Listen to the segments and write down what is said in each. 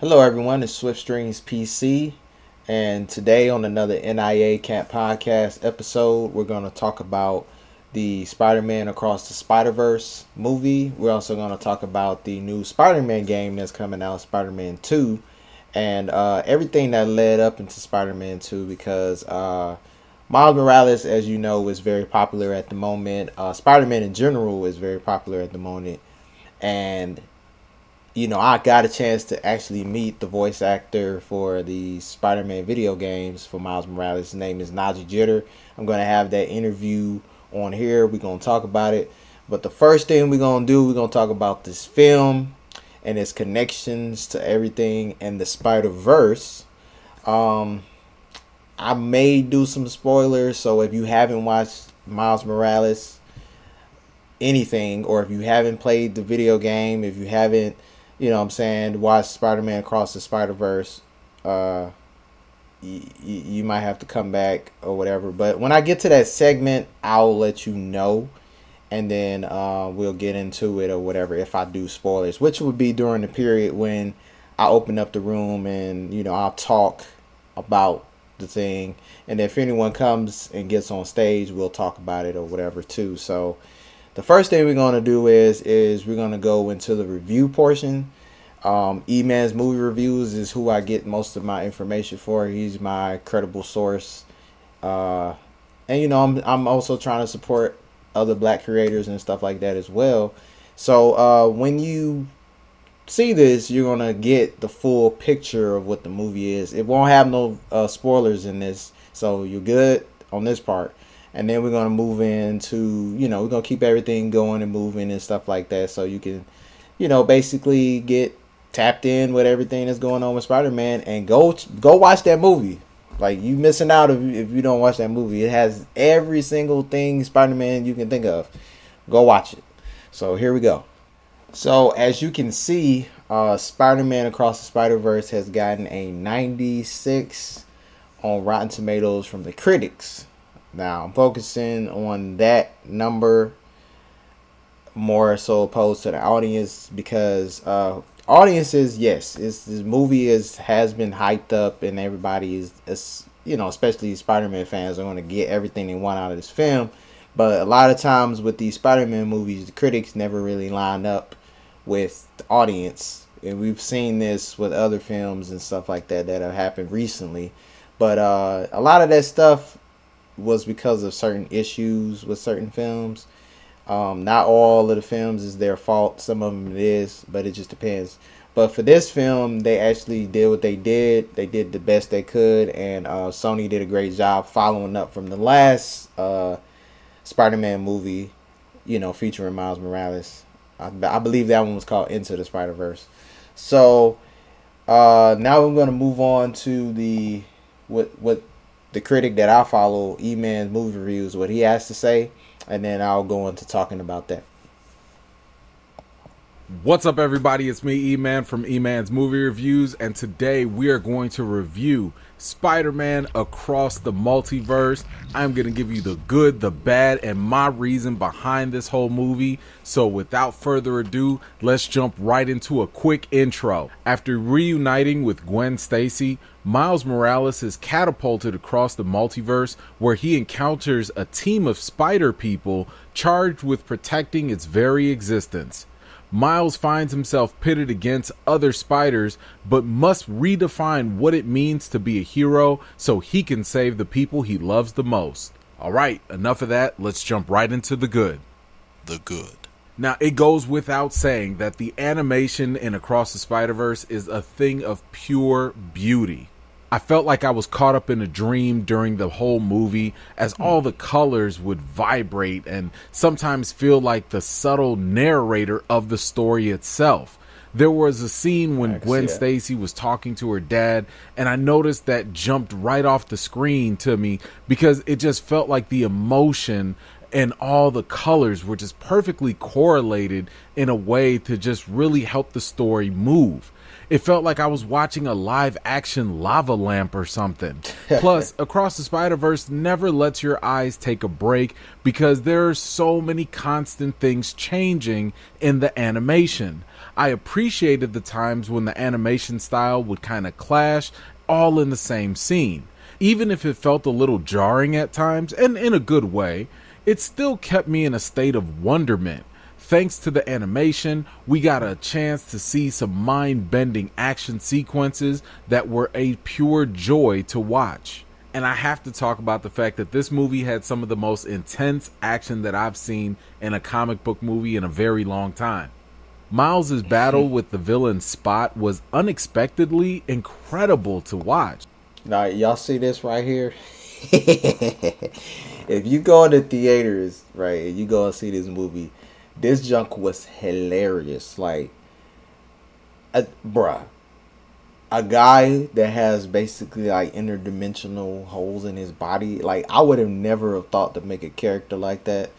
Hello everyone, it's SwiftStreams PC, and today on another NIA Camp podcast episode, we're going to talk about the Spider-Man Across the Spider-Verse movie. We're also going to talk about the new Spider-Man game that's coming out, Spider-Man 2, and everything that led up into Spider-Man 2, because Miles Morales, as you know, is very popular at the moment. Spider-Man in general is very popular at the moment, and I got a chance to actually meet the voice actor for the Spider-Man video games for Miles Morales. His name is Nadji. I'm going to have that interview on here. We're going to talk about it. But the first thing we're going to do, we're going to talk about this film and its connections to everything in the Spider-Verse. I may do some spoilers, so if you haven't watched Miles Morales anything, or if you haven't played the video game, if you haven't watch Spider-Man Across the Spider-Verse, you might have to come back or whatever. But when I get to that segment, I'll let you know, and then we'll get into it or whatever if I do spoilers, which would be during the period when I open up the room and, I'll talk about the thing. And if anyone comes and gets on stage, we'll talk about it or whatever too. So the first thing we're going to do is we're going to go into the review portion. E-Man's Movie Reviews is who I get most of my information for. He's my credible source. And, I'm also trying to support other black creators and stuff like that as well. So when you see this, you're going to get the full picture of what the movie is. It won't have no spoilers in this, so you're good on this part. And then we're going to move into, we're going to keep everything going and moving and stuff like that. So you can, basically get tapped in with everything that's going on with Spider-Man and go watch that movie. Like, you missing out if you don't watch that movie. It has every single thing Spider-Man you can think of. Go watch it. So here we go. So as you can see, Spider-Man Across the Spider-Verse has gotten a 96 on Rotten Tomatoes from the critics. Now, I'm focusing on that number more so opposed to the audience, because audiences, yes, this movie has been hyped up, and everybody is especially Spider-Man fans, are going to get everything they want out of this film. But a lot of times with these Spider-Man movies, the critics never really line up with the audience. And we've seen this with other films and stuff like that have happened recently. But a lot of that stuff was because of certain issues with certain films. Not all of the films is their fault. Some of them it is, but it just depends. But for this film, they actually did what they did. They did the best they could, and Sony did a great job following up from the last Spider-Man movie, featuring Miles Morales. I believe that one was called Into the Spider-Verse. So now we're going to move on to the the critic that I follow, E-Man's Movie Reviews, what he has to say, and then I'll go into talking about that. What's up, everybody? It's me, E-Man from E-Man's Movie Reviews, and today we are going to review Spider-Man Across the Multiverse. I'm going to give you the good, the bad, and my reason behind this whole movie. So without further ado, let's jump right into a quick intro. After reuniting with Gwen Stacy, Miles Morales is catapulted across the multiverse, where he encounters a team of spider people charged with protecting its very existence. Miles finds himself pitted against other spiders, but must redefine what it means to be a hero so he can save the people he loves the most. Alright, enough of that, let's jump right into the good. The good. Now, it goes without saying that the animation in Across the Spider-Verse is a thing of pure beauty. I felt like I was caught up in a dream during the whole movie, as all the colors would vibrate and sometimes feel like the subtle narrator of the story itself. There was a scene when Gwen Stacy was talking to her dad, and I noticed that jumped right off the screen to me because it just felt like the emotion and all the colors were just perfectly correlated in a way to just really help the story move. It felt like I was watching a live action lava lamp or something. Plus, Across the Spider-Verse never lets your eyes take a break because there are so many constant things changing in the animation. I appreciated the times when the animation style would kind of clash all in the same scene. Even if it felt a little jarring at times, and in a good way, it still kept me in a state of wonderment. Thanks to the animation, we got a chance to see some mind-bending action sequences that were a pure joy to watch. And I have to talk about the fact that this movie had some of the most intense action that I've seen in a comic book movie in a very long time. Miles' battle with the villain Spot was unexpectedly incredible to watch. Now, y'all see this right here? If you go to theaters, right, and you go and see this movie, this junk was hilarious. Like, bruh, a guy that has basically like interdimensional holes in his body. Like, I would have never have thought to make a character like that,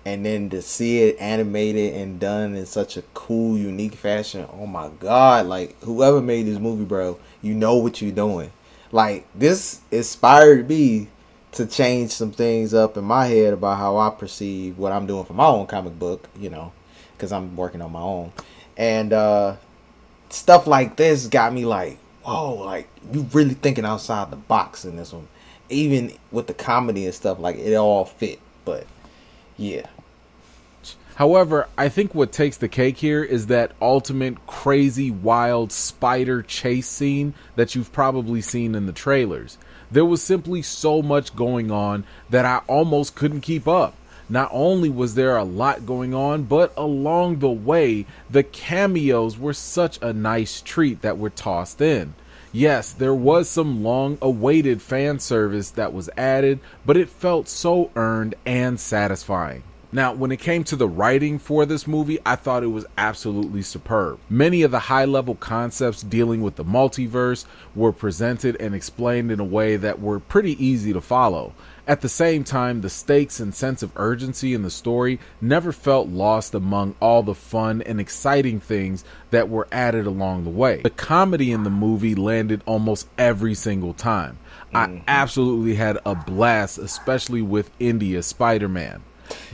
and then to see it animated and done in such a cool, unique fashion. Oh my god! Like, whoever made this movie, bro, you know what you're doing. Like, this inspired me to change some things up in my head about how I perceive what I'm doing for my own comic book, you know, because I'm working on my own. And stuff like this got me like, whoa, like, you really thinking outside the box in this one. Even with the comedy and stuff, like, it all fit. But, yeah. However, I think what takes the cake here is that ultimate crazy wild spider chase scene that you've probably seen in the trailers. There was simply so much going on that I almost couldn't keep up. Not only was there a lot going on, but along the way, the cameos were such a nice treat that were tossed in. Yes, there was some long-awaited fan service that was added, but it felt so earned and satisfying. Now, when it came to the writing for this movie, I thought it was absolutely superb. Many of the high-level concepts dealing with the multiverse were presented and explained in a way that were pretty easy to follow. At the same time, the stakes and sense of urgency in the story never felt lost among all the fun and exciting things that were added along the way. The comedy in the movie landed almost every single time. I absolutely had a blast, especially with India's Spider-Man.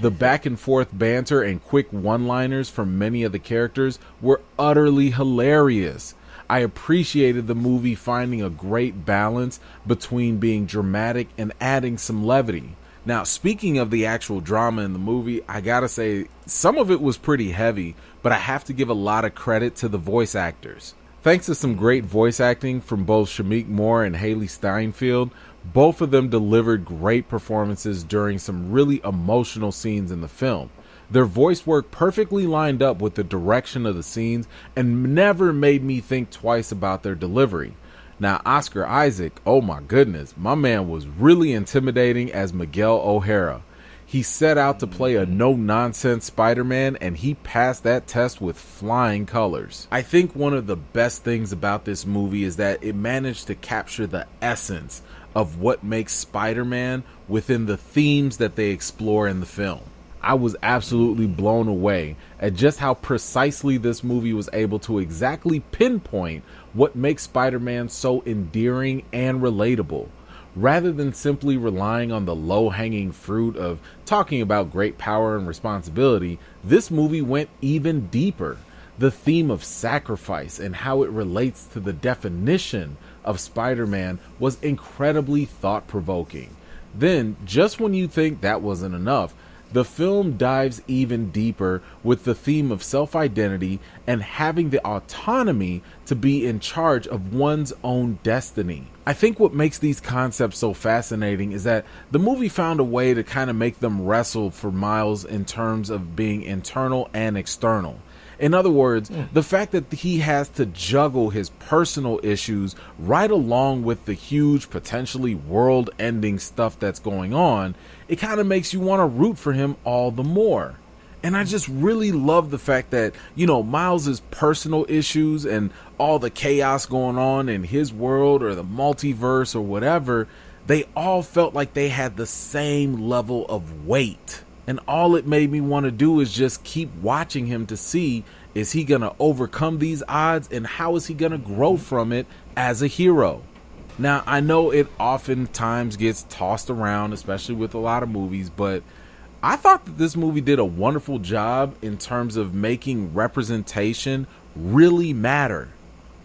The back and forth banter and quick one-liners from many of the characters were utterly hilarious. I appreciated the movie finding a great balance between being dramatic and adding some levity. Now, speaking of the actual drama in the movie, I gotta say, some of it was pretty heavy, but I have to give a lot of credit to the voice actors. Thanks to some great voice acting from both Shameik Moore and Haley Steinfeld, both of them delivered great performances during some really emotional scenes in the film. Their voice work perfectly lined up with the direction of the scenes and never made me think twice about their delivery. Now, Oscar Isaac, oh my goodness, my man was really intimidating as Miguel O'Hara. He set out to play a no-nonsense Spider-Man, and he passed that test with flying colors. I think one of the best things about this movie is that it managed to capture the essence of what makes Spider-Man within the themes that they explore in the film. I was absolutely blown away at just how precisely this movie was able to exactly pinpoint what makes Spider-Man so endearing and relatable. Rather than simply relying on the low-hanging fruit of talking about great power and responsibility, this movie went even deeper. The theme of sacrifice and how it relates to the definition of Spider-Man was incredibly thought-provoking. Then, just when you think that wasn't enough, the film dives even deeper with the theme of self-identity and having the autonomy to be in charge of one's own destiny. I think what makes these concepts so fascinating is that the movie found a way to kind of make them wrestle for Miles in terms of being internal and external. In other words, the fact that he has to juggle his personal issues right along with the huge, potentially world-ending stuff that's going on, it kind of makes you want to root for him all the more. And I just really love the fact that, you know, Miles's personal issues and all the chaos going on in his world or the multiverse or whatever, they all felt like they had the same level of weight. And all it made me want to do is just keep watching him to see Is he going to overcome these odds, and how is he going to grow from it as a hero? Now, I know it oftentimes gets tossed around, especially with a lot of movies, but I thought that this movie did a wonderful job in terms of making representation really matter.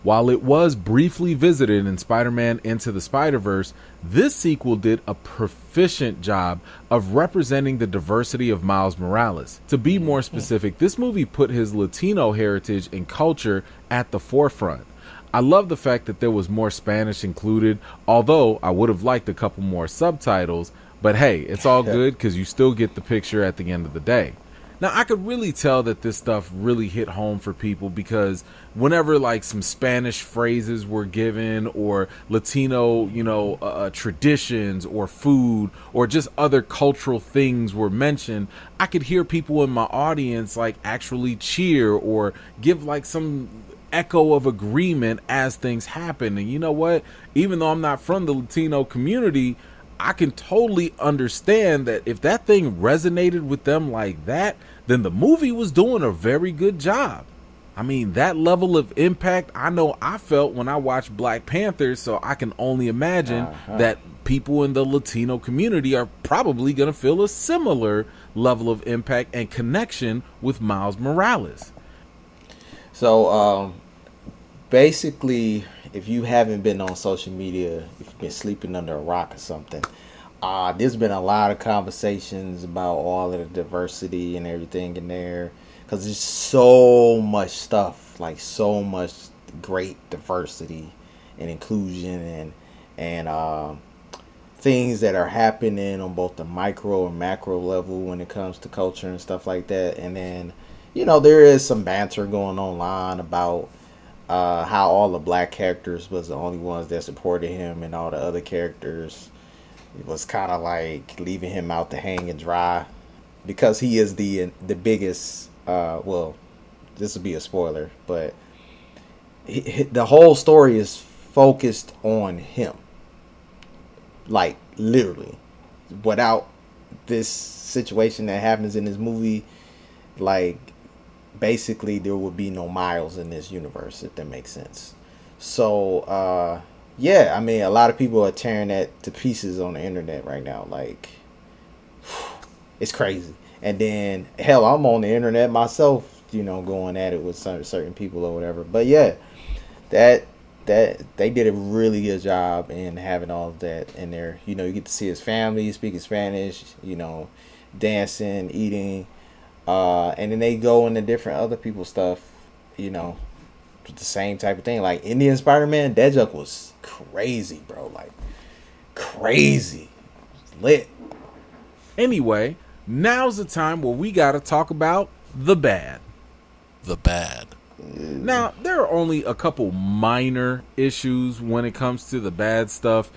While it was briefly visited in Spider-Man Into the Spider-Verse, this sequel did a proficient job of representing the diversity of Miles Morales. To be more specific, this movie put his Latino heritage and culture at the forefront. I love the fact that there was more Spanish included, although I would have liked a couple more subtitles, but hey, it's all good because you still get the picture at the end of the day. Now, I could really tell that this stuff really hit home for people because whenever like some Spanish phrases were given or Latino, traditions or food or just other cultural things were mentioned, I could hear people in my audience like actually cheer or give like some echo of agreement as things happen. And you know what? Even though I'm not from the Latino community, I can totally understand that if that thing resonated with them like that, then the movie was doing a very good job. I mean, that level of impact, I know I felt when I watched Black Panther, so I can only imagine that people in the Latino community are probably going to feel a similar level of impact and connection with Miles Morales. So, basically, if you haven't been on social media, if you've been sleeping under a rock or something, there's been a lot of conversations about all of the diversity and everything in there, because there's so much stuff, like so much great diversity and inclusion and things that are happening on both the micro and macro level when it comes to culture and stuff like that. And then, there is some banter going online about how all the black characters was the only ones that supported him, and all the other characters, it was kind of like leaving him out to hang and dry because he is the biggest. Well, this will be a spoiler, but the whole story is focused on him, like literally. Without this situation that happens in this movie, like basically there would be no Miles in this universe, if that makes sense. So yeah, I mean, a lot of people are tearing that to pieces on the internet right now. Like, it's crazy. And then hell, I'm on the internet myself, going at it with certain people or whatever. But yeah, that they did a really good job in having all of that in there. You get to see his family speaking Spanish, dancing, eating. And then they go into different other people's stuff, with the same type of thing. Like Indian Spider-Man, that joke was crazy, bro. Like, crazy. It's lit. Anyway, now's the time where we got to talk about the bad. The bad. Now, there are only a couple minor issues when it comes to the bad stuff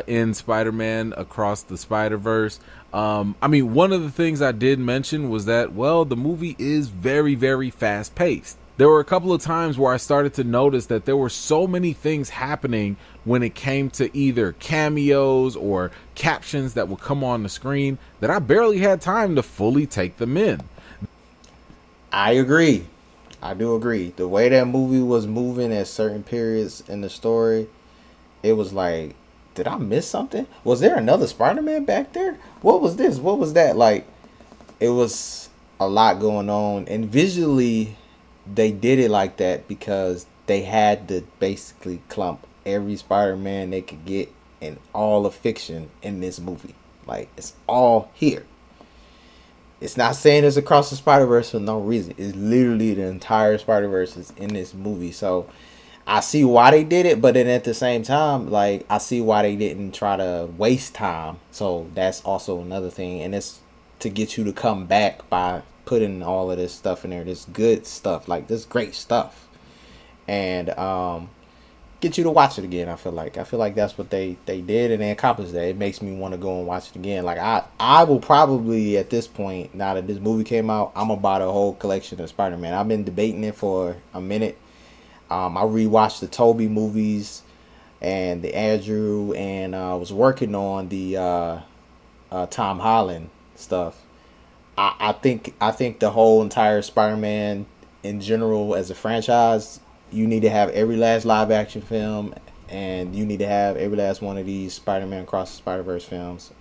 in Spider-Man Across the Spider-Verse. I mean, one of the things I did mention was that, well, the movie is very, very fast-paced. There were a couple of times where I started to notice that there were so many things happening when it came to either cameos or captions that would come on the screen that I barely had time to fully take them in. I agree. I do agree. The way that movie was moving at certain periods in the story, it was like, did I miss something? Was there another Spider-Man back there? What was this? What was that? Like, it was a lot going on. And visually, they did it like that because they had to basically clump every Spider-Man they could get in all of fiction in this movie. Like, it's all here. It's not saying it's Across the Spider-Verse for no reason. It's literally the entire Spider-Verse is in this movie. So I see why they did it, but then at the same time, like, I see why they didn't try to waste time. So that's also another thing. And it's to get you to come back by putting all of this stuff in there. This good stuff, like this great stuff. And get you to watch it again. I feel like that's what they did, and they accomplished that. It makes me want to go and watch it again. Like, I will probably at this point, now that this movie came out, I'm gonna buy the whole collection of Spider-Man. I've been debating it for a minute. I rewatched the Tobey movies and the Andrew, and I was working on the Tom Holland stuff. I think the whole entire Spider-Man in general as a franchise, you need to have every last live action film, and you need to have every last one of these Spider-Man Across the Spider-Verse films.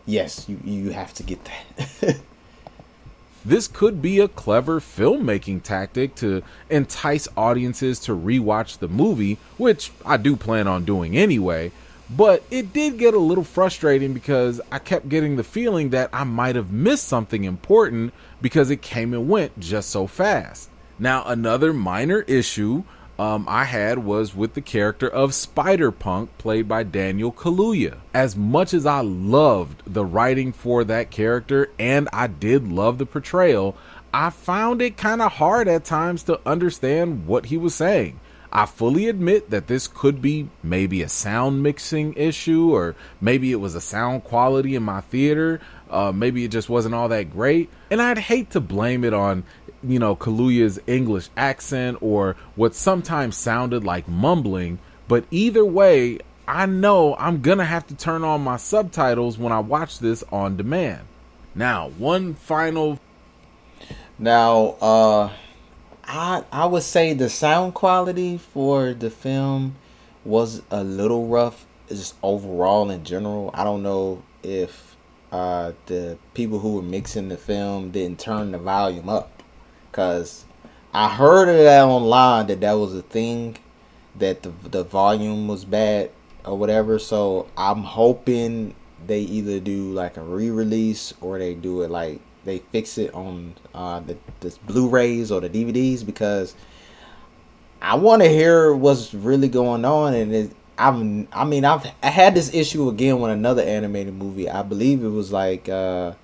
Yes, you have to get that. This could be a clever filmmaking tactic to entice audiences to rewatch the movie, which I do plan on doing anyway. But it did get a little frustrating because I kept getting the feeling that I might have missed something important because it came and went just so fast. Now, another minor issue I had was with the character of Spider-Punk, played by Daniel Kaluuya. As much as I loved the writing for that character, and I did love the portrayal, I found it kind of hard at times to understand what he was saying. I fully admit that this could be maybe a sound mixing issue, or maybe it was a sound quality in my theater. Maybe it just wasn't all that great. And I'd hate to blame it on, Kaluuya's English accent or what sometimes sounded like mumbling. But either way, I know I'm gonna have to turn on my subtitles when I watch this on demand. Now, one final... Now, I would say the sound quality for the film was a little rough, just overall in general. I don't know if the people who were mixing the film didn't turn the volume up, because I heard of that online, that was a thing, that the volume was bad or whatever. So I'm hoping they either do like a re-release, or they do it like they fix it on the Blu-rays or the DVDs, because I want to hear what's really going on. And I've had this issue again with another animated movie. I believe it was like I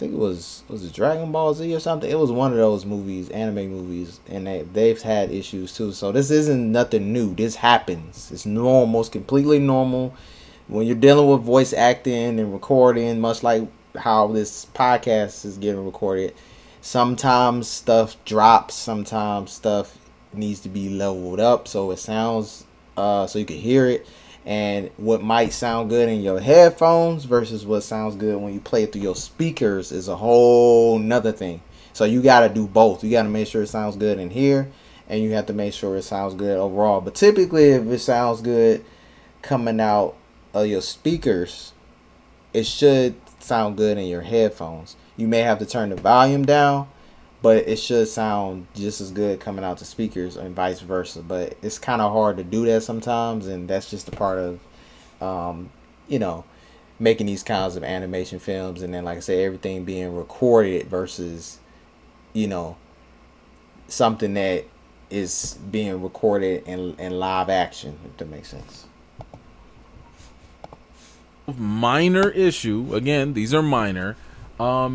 think it was it Dragon Ball Z or something? It was one of those movies, anime movies, and they've had issues too. So this isn't nothing new. This happens. It's normal. It's completely normal when you're dealing with voice acting and recording, much like how this podcast is getting recorded. Sometimes stuff drops. Sometimes stuff needs to be leveled up so it sounds so you can hear it. And what might sound good in your headphones versus what sounds good when you play it through your speakers is a whole nother thing. So you got to do both. You got to make sure it sounds good in here, and you have to make sure it sounds good overall. But typically, if it sounds good coming out of your speakers, it should sound good in your headphones. You may have to turn the volume down, but it should sound just as good coming out the speakers, and vice versa. But it's kind of hard to do that sometimes, and that's just a part of, making these kinds of animation films. And then, like I say, everything being recorded versus, something that is being recorded in live action, if that makes sense. Minor issue, again, these are minor,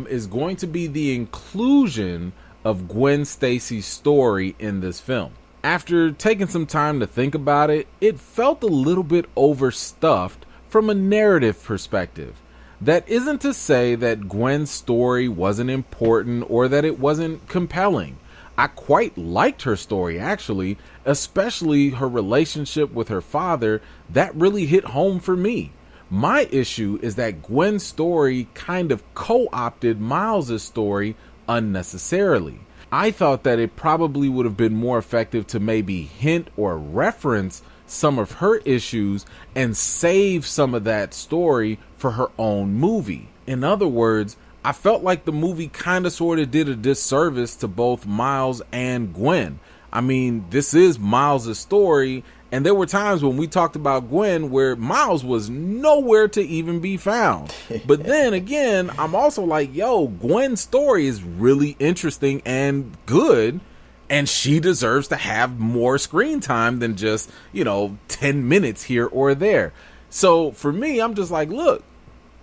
is going to be the inclusion of Gwen Stacy's story in this film. After taking some time to think about it, it felt a little bit overstuffed from a narrative perspective. That isn't to say that Gwen's story wasn't important or that it wasn't compelling. I quite liked her story, actually, especially her relationship with her father. That really hit home for me. My issue is that Gwen's story kind of co-opted Miles' story unnecessarily. I thought that it probably would have been more effective to maybe hint or reference some of her issues and save some of that story for her own movie. In other words, I felt like the movie kind of sort of did a disservice to both Miles and Gwen. I mean, this is Miles' story, and there were times when we talked about Gwen where Miles was nowhere to even be found. But then again, I'm also like, Gwen's story is really interesting and good, and she deserves to have more screen time than just, 10 minutes here or there. So for me, I'm just like, look,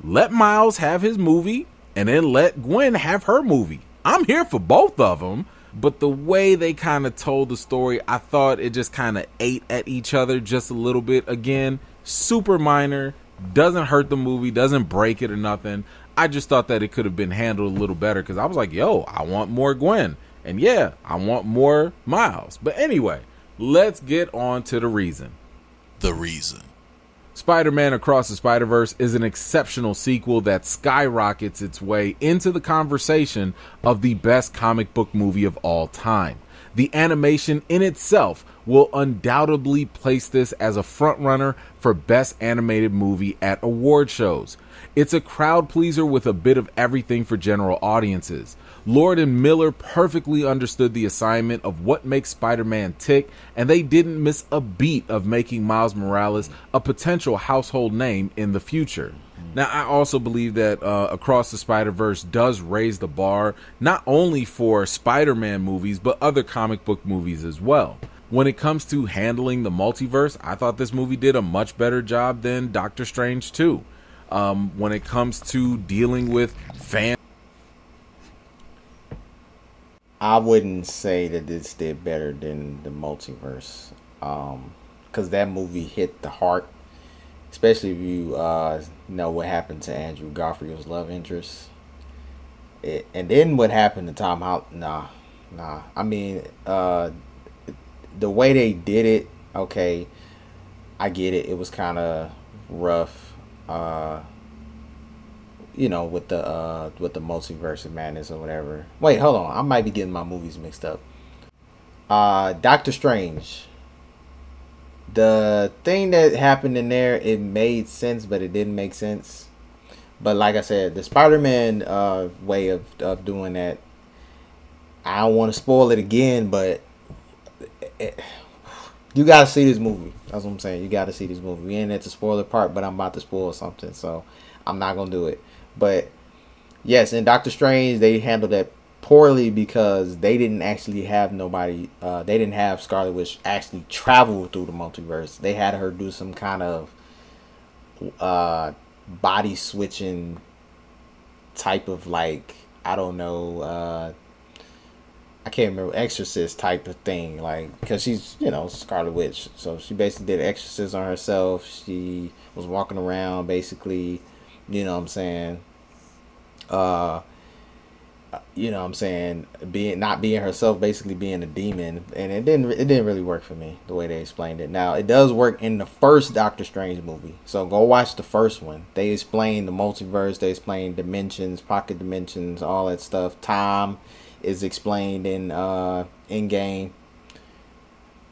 let Miles have his movie, and then let Gwen have her movie. I'm here for both of them. But the way they kind of told the story, I thought it just kind of ate at each other just a little bit. Again, super minor, doesn't hurt the movie, doesn't break it or nothing. I just thought that it could have been handled a little better, because I was like, I want more Gwen. And yeah, I want more Miles. But anyway, let's get on to the reason. The reason. Spider-Man Across the Spider-Verse is an exceptional sequel that skyrockets its way into the conversation of the best comic book movie of all time. The animation in itself will undoubtedly place this as a frontrunner for Best Animated Movie at award shows. It's a crowd pleaser with a bit of everything for general audiences. Lord and Miller perfectly understood the assignment of what makes Spider-Man tick, and they didn't miss a beat of making Miles Morales a potential household name in the future. Now, I also believe that Across the Spider-Verse does raise the bar, not only for Spider-Man movies, but other comic book movies as well. When it comes to handling the multiverse, I thought this movie did a much better job than Doctor Strange 2. When it comes to dealing with I wouldn't say that this did better than the multiverse, because that movie hit the heart, especially if you know what happened to Andrew Garfield's love interest, and then what happened to Tom Holland. Nah. I mean, the way they did it, okay, I get it. It was kind of rough. You know, with the multiverse of madness or whatever. Wait, hold on. I might be getting my movies mixed up. Doctor Strange. The thing that happened in there, it made sense, but it didn't make sense. But like I said, the Spider-Man way of doing that, I don't want to spoil it again, but you got to see this movie. That's what I'm saying. You got to see this movie. We ain't at the spoiler part, but I'm about to spoil something, so I'm not going to do it. But yes, in Doctor Strange, they handled that poorly because they didn't actually have nobody. They didn't have Scarlet Witch actually travel through the multiverse. They had her do some kind of body switching type of, like, I don't know. I can't remember, exorcist type of thing, like, because she's, you know, Scarlet Witch, so she basically did exorcism on herself. She was walking around basically, you know what I'm saying, not being herself, basically being a demon, and it didn't really work for me the way they explained it. Now it does work in the first Doctor Strange movie, so go watch the first one. They explain the multiverse, they explain dimensions, pocket dimensions, all that stuff. Time is explained in Endgame,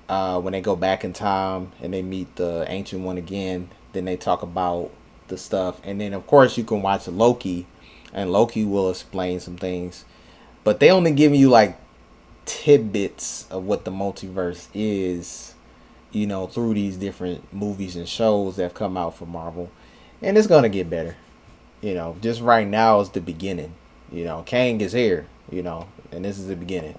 when they go back in time and they meet the Ancient One again. Then they talk about the stuff, and then of course you can watch Loki, and Loki will explain some things, but they only give you like tidbits of what the multiverse is, you know, through these different movies and shows that have come out for Marvel, and it's gonna get better. You know, just right now is the beginning. You know, Kang is here, you know, and this is the beginning.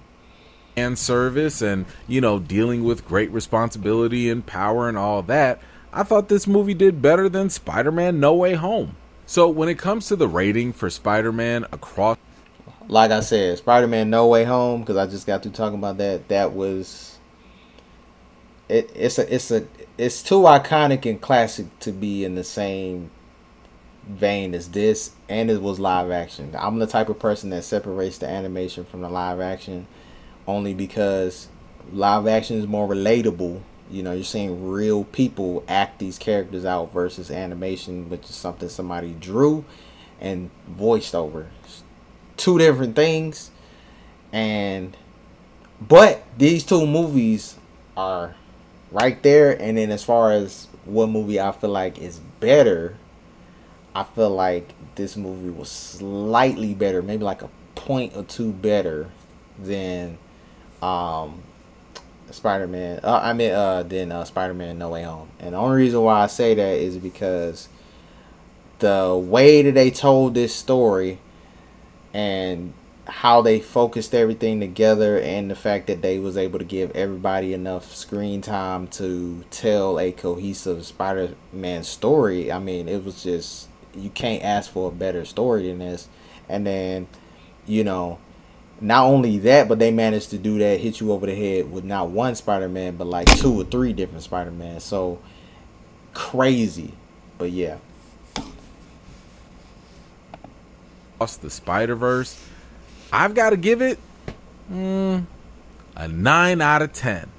And service and, you know, dealing with great responsibility and power and all that, I thought this movie did better than Spider-Man No Way Home. So when it comes to the rating for Spider-Man Across, like I said, Spider-Man No Way Home, because I just got through talking about that was it's too iconic and classic to be in the same vein as this, and it was live action. I'm the type of person that separates the animation from the live action, only because live action is more relatable. You know, you're seeing real people act these characters out versus animation, which is something somebody drew and voiced over. It's two different things. But these two movies are right there. And then as far as what movie I feel like is better, I feel like this movie was slightly better, maybe like a point or two better than Spider-Man. Than Spider-Man No Way Home. And the only reason why I say that is because the way that they told this story and how they focused everything together, and the fact that they was able to give everybody enough screen time to tell a cohesive Spider-Man story. I mean, it was just, you can't ask for a better story than this. And then, you know, not only that, but they managed to do that, hit you over the head with not one Spider-Man, but like 2 or 3 different Spider-Man. So crazy. But yeah. the Spider-Verse, I've got to give it a 9 out of 10.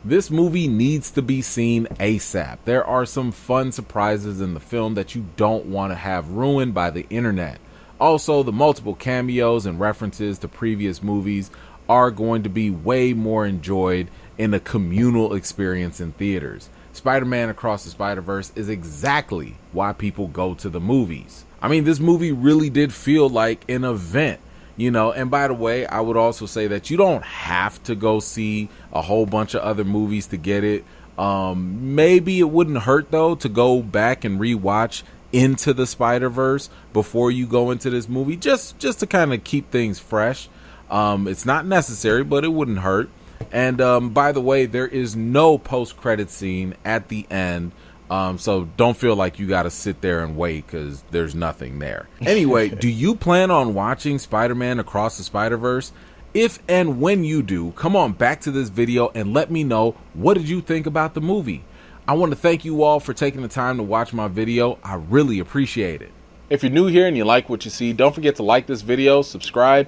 This movie needs to be seen ASAP. There are some fun surprises in the film that you don't want to have ruined by the internet. Also, the multiple cameos and references to previous movies are going to be way more enjoyed in a communal experience in theaters. Spider-Man Across the Spider-Verse is exactly why people go to the movies. I mean, this movie really did feel like an event. You know, and by the way, I would also say that you don't have to go see a whole bunch of other movies to get it. Maybe it wouldn't hurt, though, to go back and rewatch Into the Spider-Verse before you go into this movie, just to kind of keep things fresh. It's not necessary, but it wouldn't hurt. And by the way, there is no post-credit scene at the end. So don't feel like you got to sit there and wait because there's nothing there. Anyway, do you plan on watching Spider-Man Across the Spider-Verse? If and when you do, come on back to this video and let me know, what did you think about the movie? I want to thank you all for taking the time to watch my video. I really appreciate it. If you're new here and you like what you see, don't forget to like this video, subscribe.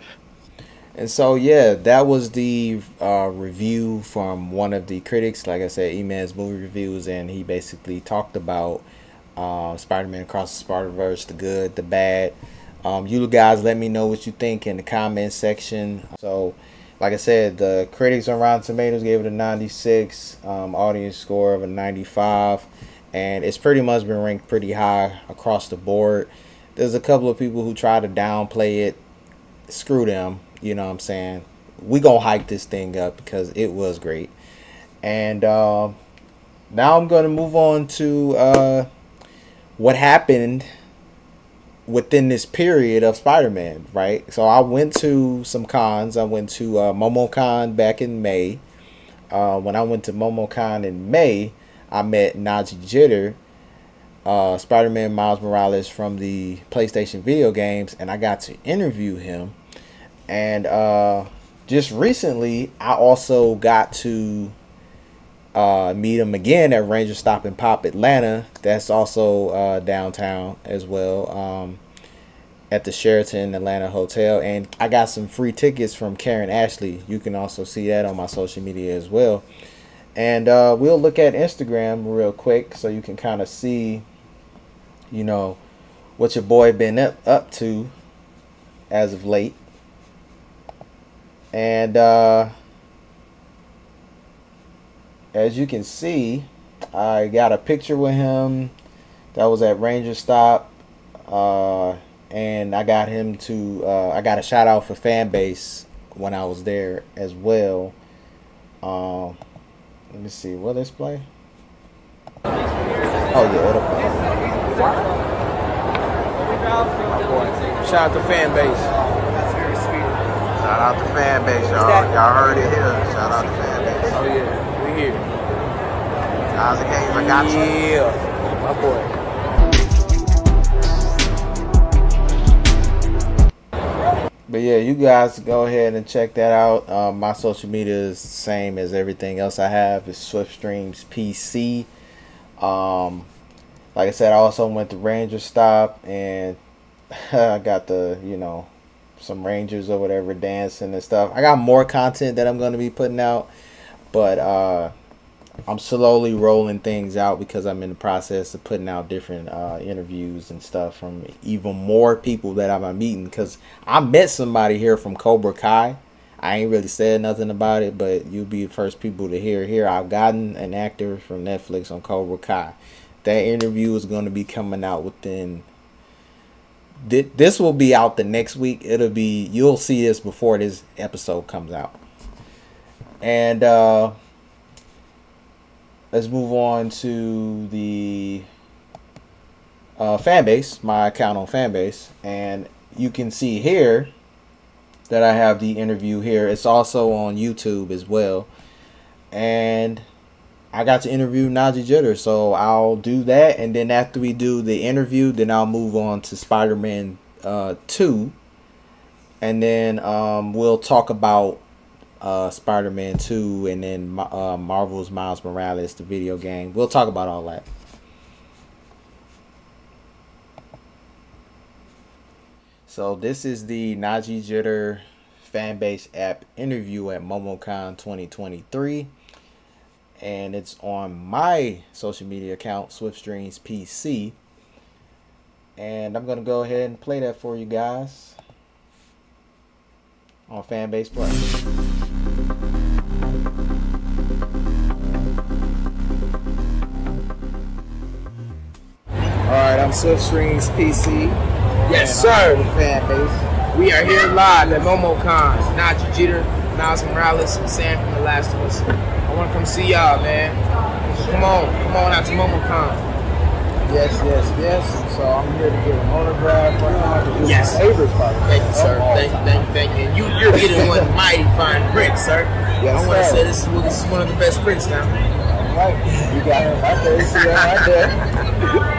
And so, yeah, that was the review from one of the critics, like I said, E-Man's Movie Reviews, and he basically talked about Spider-Man Across the Spider-Verse, the good, the bad. You guys let me know what you think in the comment section. So, like I said, the critics on Rotten Tomatoes gave it a 96, audience score of a 95, and it's pretty much been ranked pretty high across the board. There's a couple of people who try to downplay it. Screw them. You know what I'm saying? We gonna hype this thing up because it was great. And now I'm gonna move on to what happened within this period of Spider-Man, right? So I went to some cons. I went to MomoCon back in May. When I went to MomoCon in May, I met Nadji Jitter, Spider-Man Miles Morales from the PlayStation video games, and I got to interview him. And just recently, I also got to meet him again at Ranger Stop and Pop Atlanta. That's also downtown as well, at the Sheraton Atlanta Hotel. And I got some free tickets from Karen Ashley. You can also see that on my social media as well. And we'll look at Instagram real quick so you can kind of see, you know, what your boy been up to as of late. And as you can see, I got a picture with him that was at Ranger Stop, and I got him to I got a shout out for Fanbase when I was there as well. Let me see, will this play? Oh yeah, it'll play. Shout out to Fanbase. Shout out to Fanbase, y'all. Y'all heard it here. Shout out to Fanbase. Oh yeah, we here. How's the games? I got you. Yeah, my boy. But yeah, you guys go ahead and check that out. My social media is the same as everything else I have. It's SwiftStreams PC. Like I said, I also went to Ranger Stop and I got the, you know, some Rangers or whatever dancing and stuff. I got more content that I'm going to be putting out, but I'm slowly rolling things out because I'm in the process of putting out different interviews and stuff from even more people that I'm meeting, because I met somebody here from Cobra Kai. I ain't really said nothing about it, but you'll be the first people to hear here. I've gotten an actor from Netflix on Cobra Kai. That interview is going to be coming out within... This will be out the next week. It'll be, you'll see this before this episode comes out. And let's move on to the Fanbase, my account on Fanbase. And you can see here that I have the interview here. It's also on YouTube as well. And I got to interview Nadji Jitter, so I'll do that, and then after we do the interview, then I'll move on to Spider-Man 2, and then we'll talk about Spider-Man 2, and then Marvel's Miles Morales, the video game. We'll talk about all that. So this is the Nadji Jitter Fanbase app interview at MomoCon 2023. and it's on my social media account, SwiftStreams PC. And I'm gonna go ahead and play that for you guys on Fanbase Play. Alright, I'm SwiftStreams PC. Yes, sir. Fanbase. We are here live at MomoCon. Nadji Jeter, Miles Morales, and Sam from The Last of Us. I want to come see y'all, man. So come on out to MomoCon. Yes. So I'm here to get an autograph right now. Yes. Favorite part. Thank you, sir. Thank you. And you're getting one mighty fine print, sir. Yes, I want to sir. say this is one of the best prints now. Right. You got him right there. You see him right there.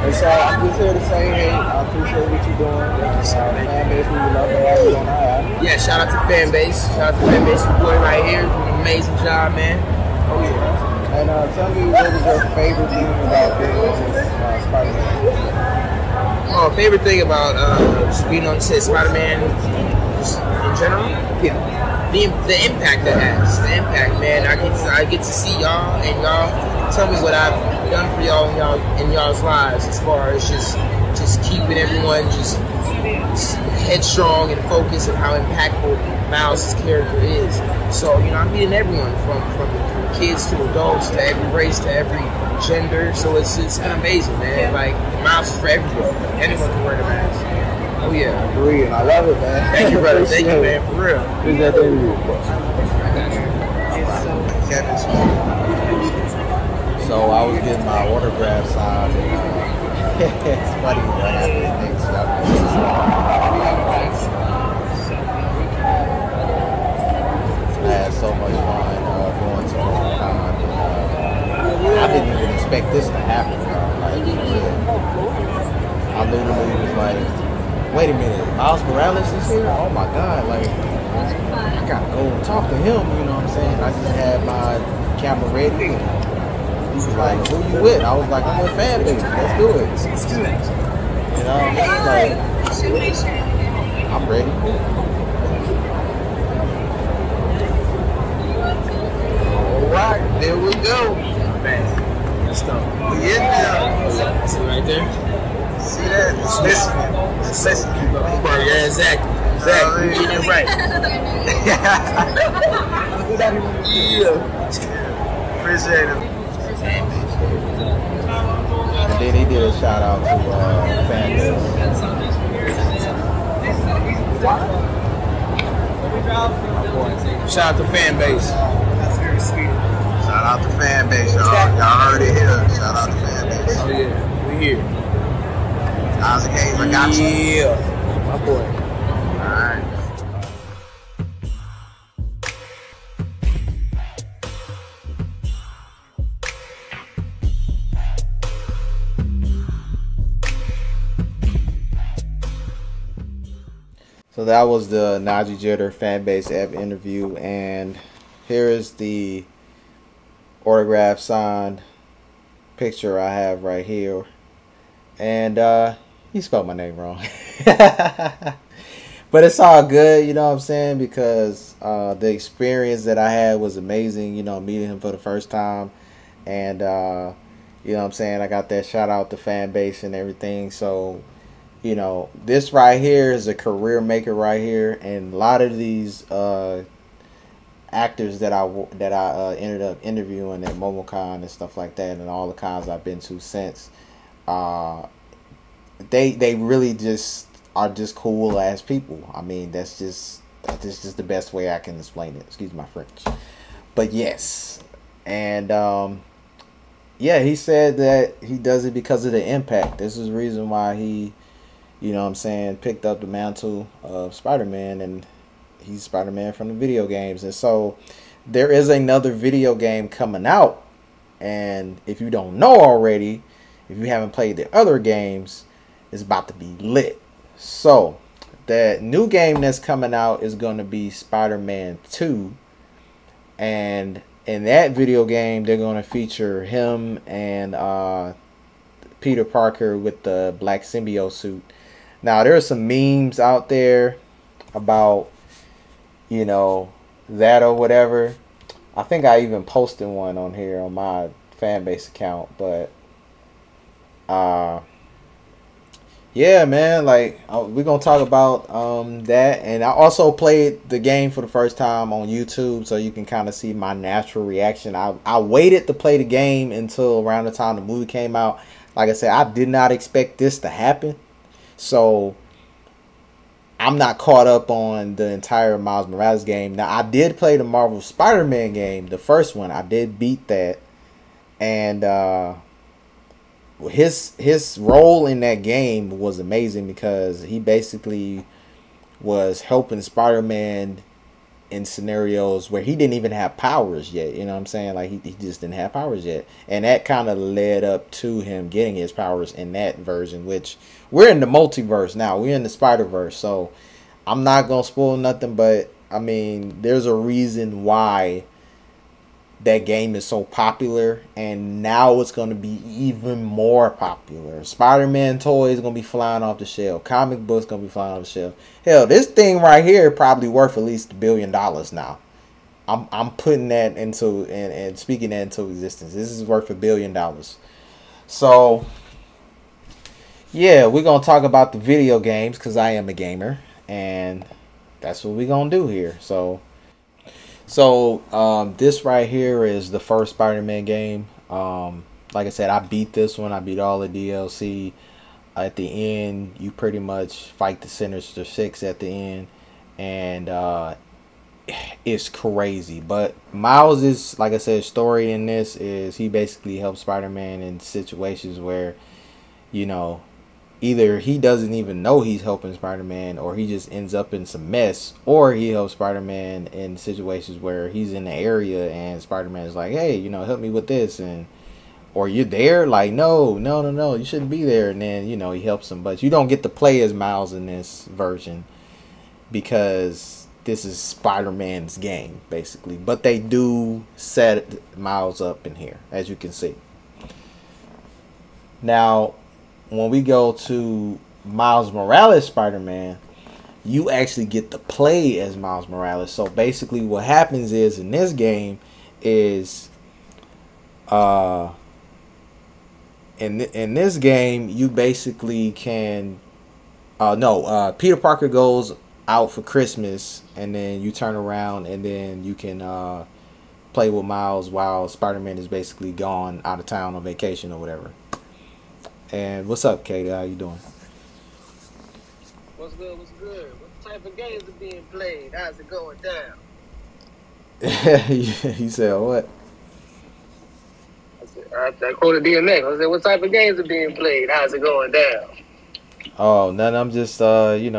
And so I'm just here to say, hey, I appreciate what you're doing. Fanbase, we would love to have you on our app. Yeah, shout out to Fanbase. Shout out to Fanbase. Your boy right here doing an amazing job, man. Oh, yeah. And tell me, what was your favorite thing about being on this Spider-Man? Oh, favorite thing about just being on set Spider-Man just in general? Yeah. The impact it has. The impact, man. I get to see y'all and y'all tell me what I've done for y'all in y'all's lives as far as just keeping everyone just headstrong and focused and how impactful Miles' character is. So, I'm meeting everyone from kids to adults to every race to every gender. So it's been amazing, man. Like, Miles is for everyone. Anyone can wear the mask. Oh yeah. Agree, and I love it, man. Thank you, brother. Thank you, man. For real. Who's that interview? So I was getting my autograph signed, and it's funny what happened next. I had so much fun going to MomoCon, and I didn't even expect this to happen. Like, I literally was like, wait a minute, Miles Morales is here? Oh my God, like, I gotta go and talk to him, you know what I'm saying? I just had my camera ready, and he was like, who you with? I was like, I'm with Fanbase, let's do it. You know, like, I'm ready. Alright, there we go. Man, let's go. We in there. See right there? See that? It's listen. Yeah, exactly. Exactly. You getting it right. Yeah. Appreciate it. And then he did a shout out to Fanbase. Shout out to Fanbase. That's very sweet. Shout out to Fanbase, y'all. Y'all heard it here. Shout out to Fanbase. Oh yeah, we here. How's the game? I got you. Yeah, my boy. Alright. So that was the Nadji Jeter Fanbase app interview, and here is the autograph signed picture I have right here. And he spelled my name wrong. But it's all good, you know what I'm saying, because the experience that I had was amazing, meeting him for the first time. And you know what I'm saying, I got that shout out to Fanbase and everything. So this right here is a career maker right here, and a lot of these actors that I ended up interviewing at MomoCon and stuff like that, and all the cons I've been to since, they really just are just cool ass people. I mean, that's just the best way I can explain it. Excuse my French, but yes, and yeah, he said that he does it because of the impact. This is the reason why he, picked up the mantle of Spider-Man, and he's Spider-Man from the video games. And so there is another video game coming out, and if you don't know already, if you haven't played the other games, it's about to be lit. So the new game that's coming out is going to be Spider-Man 2, and in that video game they're going to feature him and Peter Parker with the black symbiote suit. Now there are some memes out there about that or whatever. I think I even posted one on here on my Fanbase account, but yeah, man, like we're gonna talk about that, and I also played the game for the first time on YouTube, so you can kind of see my natural reaction. I waited to play the game until around the time the movie came out. Like I said, I did not expect this to happen, so I'm not caught up on the entire Miles Morales game. Now, I did play the Marvel Spider-Man game, the first one. I did beat that, and his role in that game was amazing because he basically was helping Spider-Man in scenarios where he didn't even have powers yet. You know what I'm saying? Like he just didn't have powers yet, and that kind of led up to him getting his powers in that version. Which we're in the multiverse now. We're in the Spider-Verse, so I'm not gonna spoil nothing. But I mean, there's a reason why that game is so popular, and now it's going to be even more popular. Spider-Man toys going to be flying off the shelf. Comic books going to be flying off the shelf. Hell, this thing right here probably worth at least $1 billion now. I'm putting that into and speaking that into existence. This is worth $1 billion. So yeah, we're going to talk about the video games because I am a gamer, and that's what we're going to do here. So this right here is the first Spider-Man game. Like I said, I beat this one. I beat all the DLC. At the end, you pretty much fight the Sinister Six at the end, and it's crazy. But Miles is, like I said, story in this is he basically helps Spider-Man in situations where, you know, either he doesn't even know he's helping Spider-Man, or he just ends up in some mess, or he helps Spider-Man in situations where he's in the area and Spider-Man is like, hey, you know, help me with this, and or you're there like, no, you shouldn't be there, and then, you know, he helps him. But you don't get to play as Miles in this version because this is Spider-Man's game basically, but they do set Miles up in here, as you can see. Now when we go to Miles Morales Spider-Man, you actually get to play as Miles Morales. So basically what happens is in this game is in this game you basically can Peter Parker goes out for Christmas, and then you turn around and then you can play with Miles while Spider-Man is basically gone out of town on vacation or whatever. And what's up, Katie? How you doing? What's good? What's good? What type of games are being played? How's it going down? You said what? I quoted DMX. I said, what type of games are being played? How's it going down? Oh, nothing. I'm just doing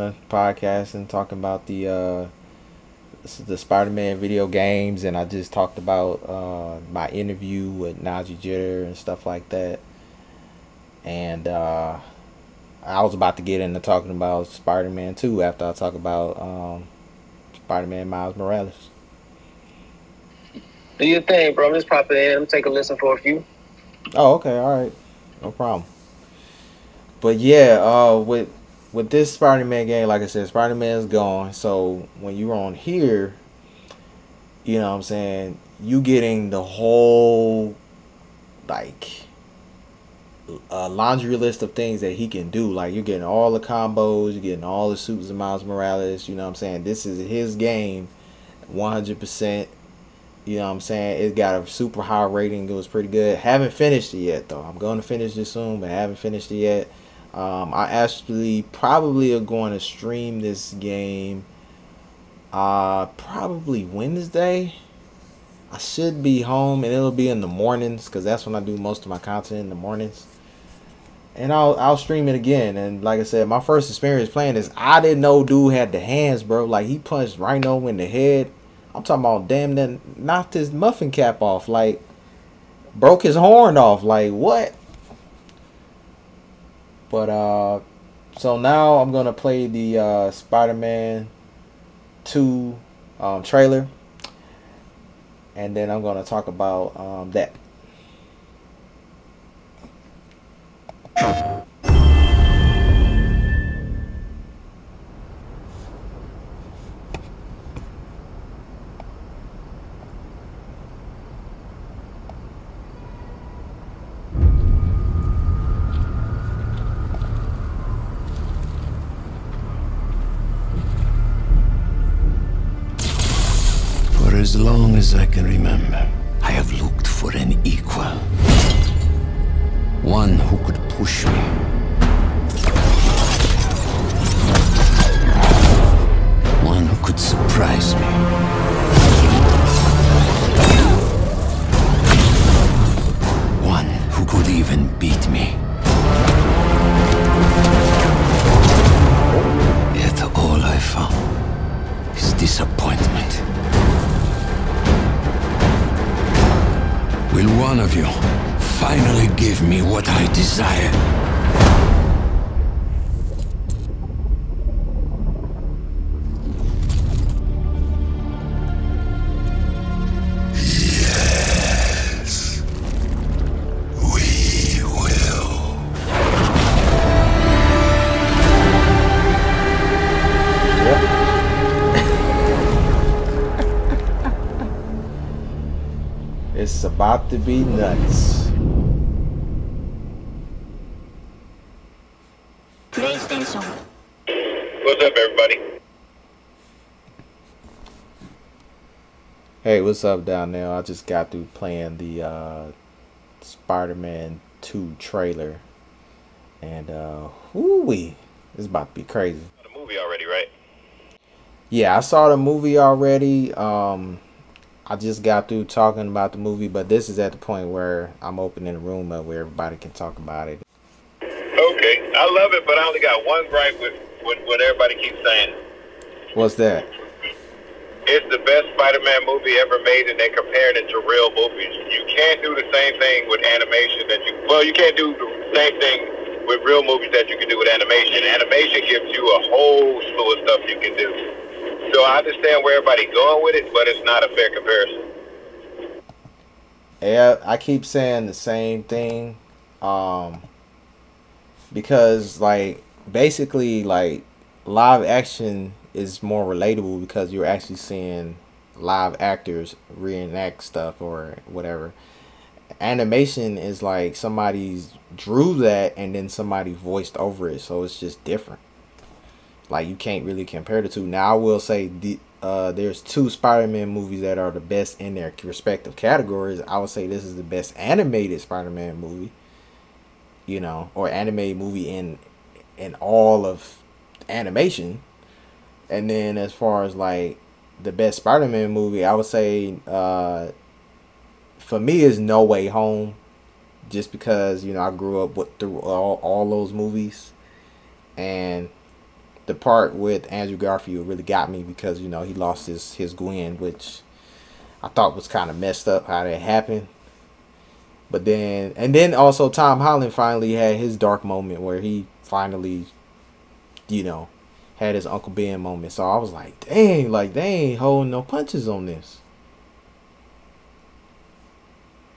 a podcast and talking about the Spider-Man video games, and I just talked about my interview with Nadji Jitter and stuff like that. And I was about to get into talking about Spider-Man 2 after I talk about Spider-Man Miles Morales. Do your thing, bro. I'm just popping in. Take a listen for a few. Oh, okay. All right. No problem. But yeah, with this Spider-Man game, like I said, Spider-Man's gone. So when you're on here, you know what I'm saying, you getting the whole, like, laundry list of things that he can do. Like, you're getting all the combos, you're getting all the suits of Miles Morales. You know what I'm saying? This is his game 100%. You know what I'm saying? It got a super high rating. It was pretty good. Haven't finished it yet, though. I'm going to finish this soon, but haven't finished it yet. I actually probably are going to stream this game probably Wednesday. I should be home, and it'll be in the mornings because that's when I do most of my content, in the mornings. And I'll stream it again. And like I said, my first experience playing this, I didn't know dude had the hands, bro. Like, he punched Rhino in the head. I'm talking about, damn, that knocked his muffin cap off. Like, broke his horn off. Like, what? But so now I'm gonna play the Spider-Man 2 trailer, and then I'm gonna talk about that. as long as I can remember, I have looked for an equal. One who could push me. One who could surprise me. One who could even beat me. Yet all I found is disappointment. Will one of you finally give me what I desire? Yes, we will. It's about to be nuts. PlayStation. What's up, everybody? Hey, what's up down there? I just got through playing the Spider-Man 2 trailer. And whoo-wee, it's about to be crazy. The movie already, right? Yeah, I saw the movie already. I just got through talking about the movie, but this is at the point where I'm opening a room up where everybody can talk about it. Okay, I love it, but I only got one gripe with what everybody keeps saying. What's that? It's the best Spider-Man movie ever made, and they're comparing it to real movies. You can't do the same thing with animation you can't do the same thing with real movies that you can do with animation. Animation gives you a whole slew of stuff you can do. So I understand where everybody's going with it, but it's not a fair comparison. Yeah, I keep saying the same thing. Because like basically like live action is more relatable because you're actually seeing live actors reenact stuff or whatever. Animation is like somebody's drew that and then somebody voiced over it, so it's just different. Like you can't really compare the two. Now I will say there's two Spider-Man movies that are the best in their respective categories. I would say this is the best animated Spider-Man movie, you know, or animated movie in all of animation. And then as far as like the best Spider-Man movie, I would say for me is No Way Home, just because, you know, I grew up through all those movies, and the part with Andrew Garfield really got me because, you know, he lost his Gwen, which I thought was kind of messed up how that happened. But then also Tom Holland finally had his dark moment where he finally, you know, had his Uncle Ben moment. So I was like, dang, like they ain't holding no punches on this.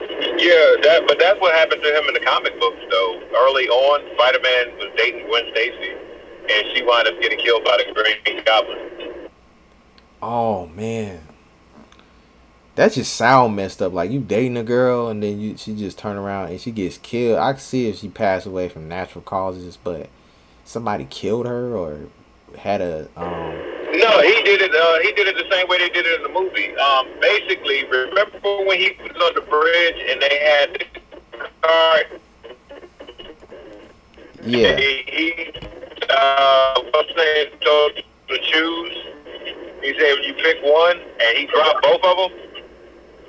Yeah, but that's what happened to him in the comic books, though. Early on, Spider-Man was dating Gwen Stacy, and she wound up getting killed by the Green Goblin. Oh man, that just sound messed up. Like you dating a girl and then she just turn around and she gets killed. I can see if she passed away from natural causes, but somebody killed her or had a No, he did it. He did it the same way they did it in the movie. Basically, remember when he was on the bridge and they had the card? Yeah. He what's saying, told to choose. He said you pick one, and he dropped both of them.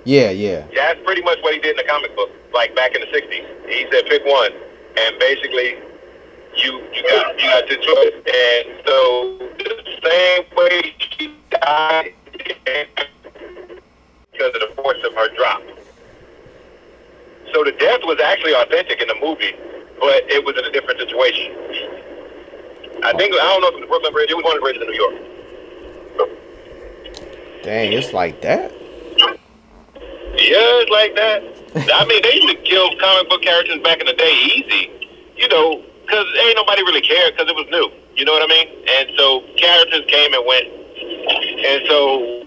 Yeah, yeah. That's pretty much what he did in the comic book, like back in the '60s. He said pick one, and basically you got the choice. And so the same way she died because of the force of her drop. So the death was actually authentic in the movie, but it was in a different situation. I don't know if it was Brooklyn Bridge. It was one of the bridges in New York. Dang, it's like that? Yeah, it's like that. I mean, they used to kill comic book characters back in the day easy, you know, because ain't nobody really cared because it was new. You know what I mean? And so characters came and went. And so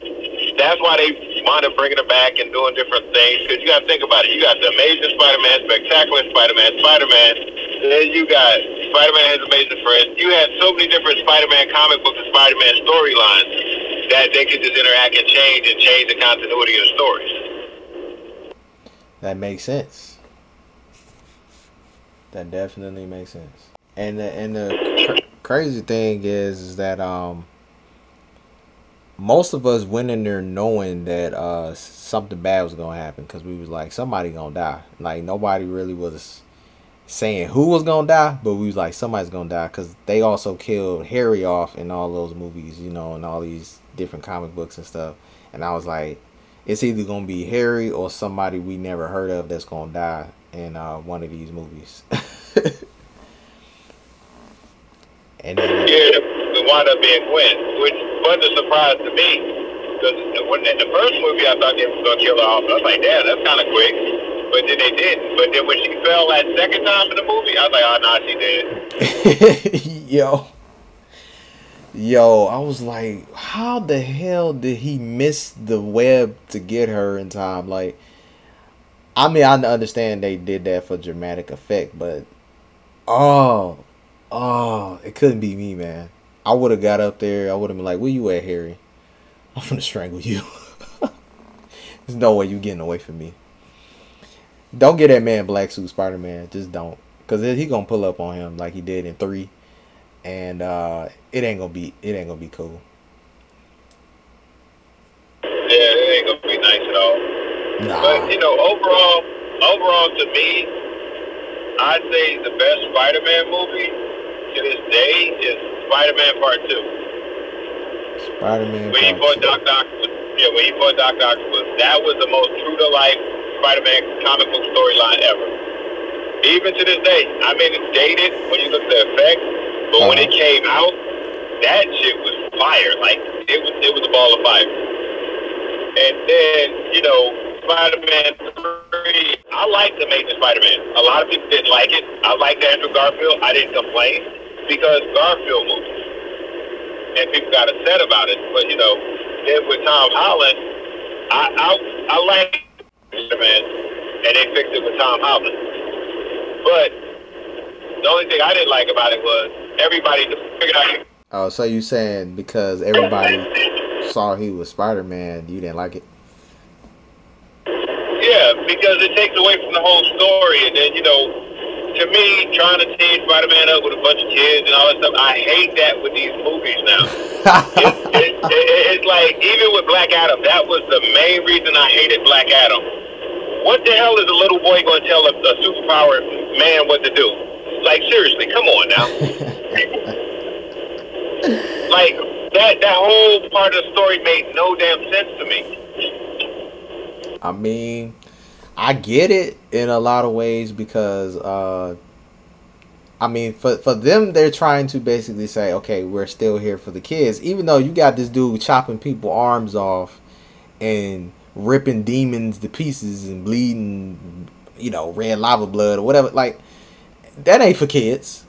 that's why they wound up bringing it back and doing different things. Because you got to think about it. You got the Amazing Spider-Man, Spectacular Spider-Man, Spider-Man. Then you got Spider-Man Has Amazing Friends. You had so many different Spider-Man comic books and Spider-Man storylines that they could just interact and change the continuity of the stories. That makes sense. That definitely makes sense. And the crazy thing is that most of us went in there knowing that something bad was gonna happen, because we was like, somebody gonna die. Like, nobody really was saying who was gonna die, but we was like, somebody's gonna die, because they also killed Harry off in all those movies, you know, and all these different comic books and stuff. And I was like, it's either gonna be Harry or somebody we never heard of that's gonna die in one of these movies. And then, it wound up being Gwen, which was a surprise to me, because in the first movie I thought they were gonna kill her off. I was like, damn, that's kind of quick. But then they didn't. But then when she fell that second time in the movie, I was like, oh, nah, she did. Yo, I was like, how the hell did he miss the web to get her in time? Like, I mean, I understand they did that for dramatic effect, but it couldn't be me, man. I would have got up there. I would have been like, where you at, Harry? I'm gonna strangle you. There's no way you getting away from me. Don't get that man black suit Spider-Man. Just don't. Because he gonna pull up on him like he did in 3. And it ain't gonna be cool. Yeah, it ain't gonna be nice at all. Nah. But, you know, overall to me, I'd say the best Spider-Man movie to this day is Spider-Man Part 2. Spider-Man when he fought Doc Ock, that was the most true-to-life Spider-Man comic book storyline ever. Even to this day, I mean, it's dated when you look at the effects, but when it came out, that shit was fire. Like, it was a ball of fire. And then, you know, Spider-Man 3, I liked the Amazing Spider-Man. A lot of people didn't like it. I liked Andrew Garfield. I didn't complain because Garfield movies. And people got upset about it. But, you know, then with Tom Holland, I like Spider-Man, and they fixed it with Tom Holland. But the only thing I didn't like about it was everybody figured out. Oh, so you saying because everybody saw he was Spider-Man, you didn't like it? Yeah, because it takes away from the whole story. And then, you know, to me, trying to team Spider-Man up with a bunch of kids and all that stuff, I hate that with these movies now. It's like, even with Black Adam, that was the main reason I hated Black Adam. What the hell is a little boy going to tell a superpowered man what to do? Like, seriously, come on now. Like, that whole part of the story made no damn sense to me. I mean, I get it in a lot of ways because, I mean, for them, they're trying to basically say, okay, we're still here for the kids. Even though you got this dude chopping people's arms off and ripping demons to pieces and bleeding, you know, red lava blood or whatever. Like, that ain't for kids.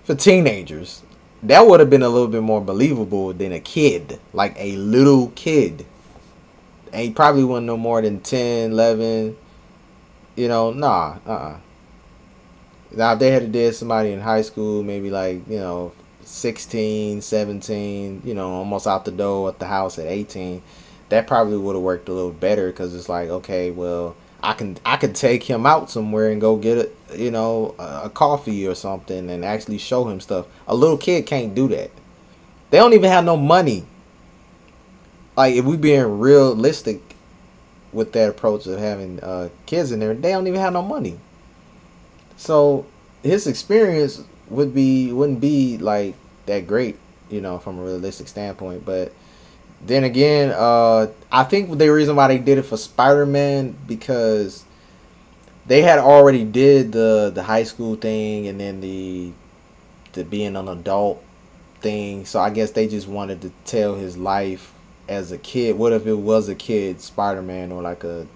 For teenagers. That would have been a little bit more believable than a kid. Like a little kid. And he probably wasn't no more than 10, 11. You know, nah. Now, if they had did somebody in high school, maybe like, you know, 16, 17, you know, almost out the door at the house at 18, that probably would have worked a little better because it's like, okay, well, I could take him out somewhere and go get a coffee or something and actually show him stuff. A little kid can't do that. They don't even have no money. Like, if we being realistic with that approach of having kids in there, they don't even have no money. So his experience wouldn't be like that great, you know, from a realistic standpoint. But then again, I think the reason why they did it for Spider-Man because they had already did the high school thing and then the being an adult thing. So I guess they just wanted to tell his life as a kid. What if it was a kid Spider-Man or like a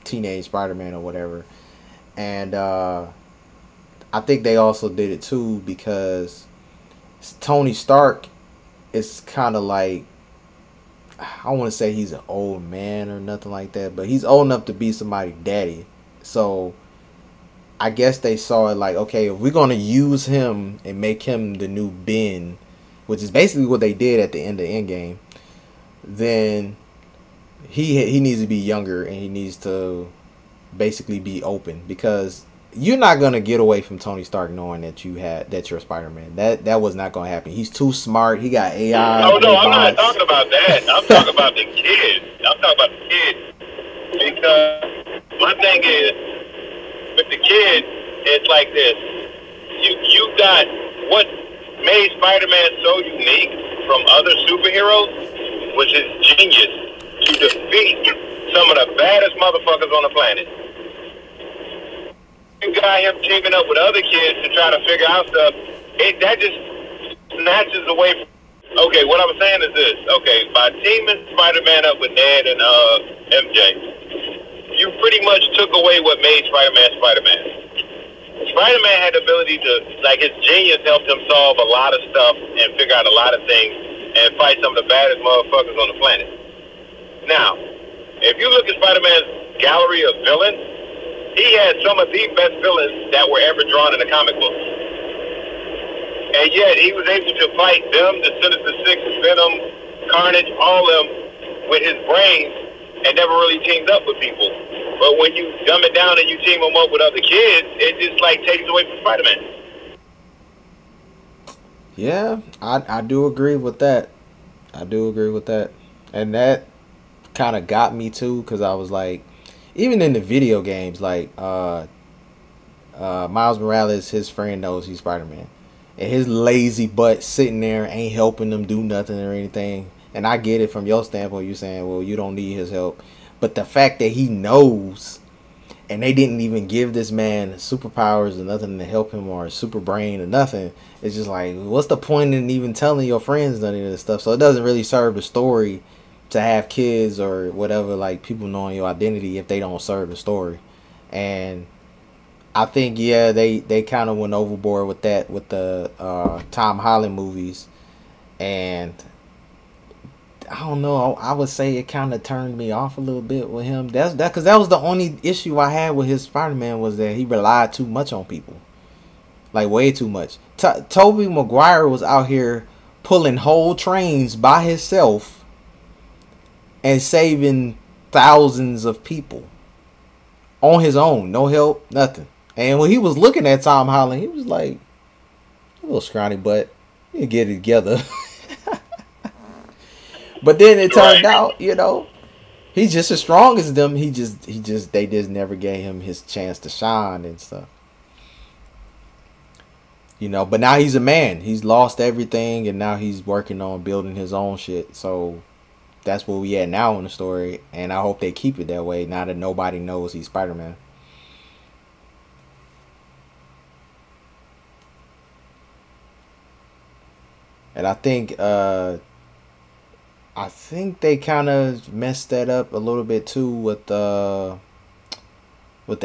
teenage Spider-Man or whatever? And I think they also did it too because Tony Stark is kind of like, I don't want to say he's an old man or nothing like that, but he's old enough to be somebody's daddy. So I guess they saw it like, okay, if we're going to use him and make him the new Ben, which is basically what they did at the end of Endgame, then he needs to be younger, and he needs to basically be open, because you're not gonna get away from Tony Stark knowing that you're Spider-Man. That was not gonna happen. He's too smart. He got AI. Oh no, I'm not talking about that. I'm talking about the kids. I'm talking about the kids, because my thing is with the kids, it's like this. You got what made Spider-Man so unique from other superheroes, which is genius to defeat some of the baddest motherfuckers on the planet. You got him teaming up with other kids to try to figure out stuff. That just snatches away from... Okay, what I'm saying is this. Okay, by teaming Spider-Man up with Ned and MJ, you pretty much took away what made Spider-Man Spider-Man. Spider-Man had the ability to, like, his genius helped him solve a lot of stuff and figure out a lot of things and fight some of the baddest motherfuckers on the planet. Now, if you look at Spider-Man's gallery of villains, he had some of the best villains that were ever drawn in the comic books. And yet, he was able to fight them, the Sinister Six, Venom, Carnage, all of them, with his brains, and never really teamed up with people. But when you dumb it down and you team them up with other kids, it just, like, takes away from Spider-Man. Yeah, I do agree with that. I do agree with that. And that kind of got me, too, because I was like, even in the video games, like Miles Morales, his friend knows he's Spider-Man, and his lazy butt sitting there ain't helping them do nothing or anything. And I get it from your standpoint. You're saying, well, you don't need his help, but the fact that he knows, and they didn't even give this man superpowers or nothing to help him, or a super brain or nothing, it's just like, what's the point in even telling your friends none of this stuff? So it doesn't really serve the story to have kids or whatever, like, people knowing your identity, if they don't serve the story. And I think, yeah, they kind of went overboard with that with the Tom Holland movies. And I don't know, I would say it kind of turned me off a little bit with him. Because that was the only issue I had with his Spider-Man, was that he relied too much on people. Like, way too much. Tobey Maguire was out here pulling whole trains by himself and saving thousands of people on his own, no help, nothing. And when he was looking at Tom Holland, he was like, a little scrawny butt, you get it together. But then it turned out, you know, he's just as strong as them. They just never gave him his chance to shine and stuff. You know, but now he's a man. He's lost everything, and now he's working on building his own shit. So that's where we at now in the story, and I hope they keep it that way now that nobody knows he's Spider-Man. And I think they kind of messed that up a little bit too with the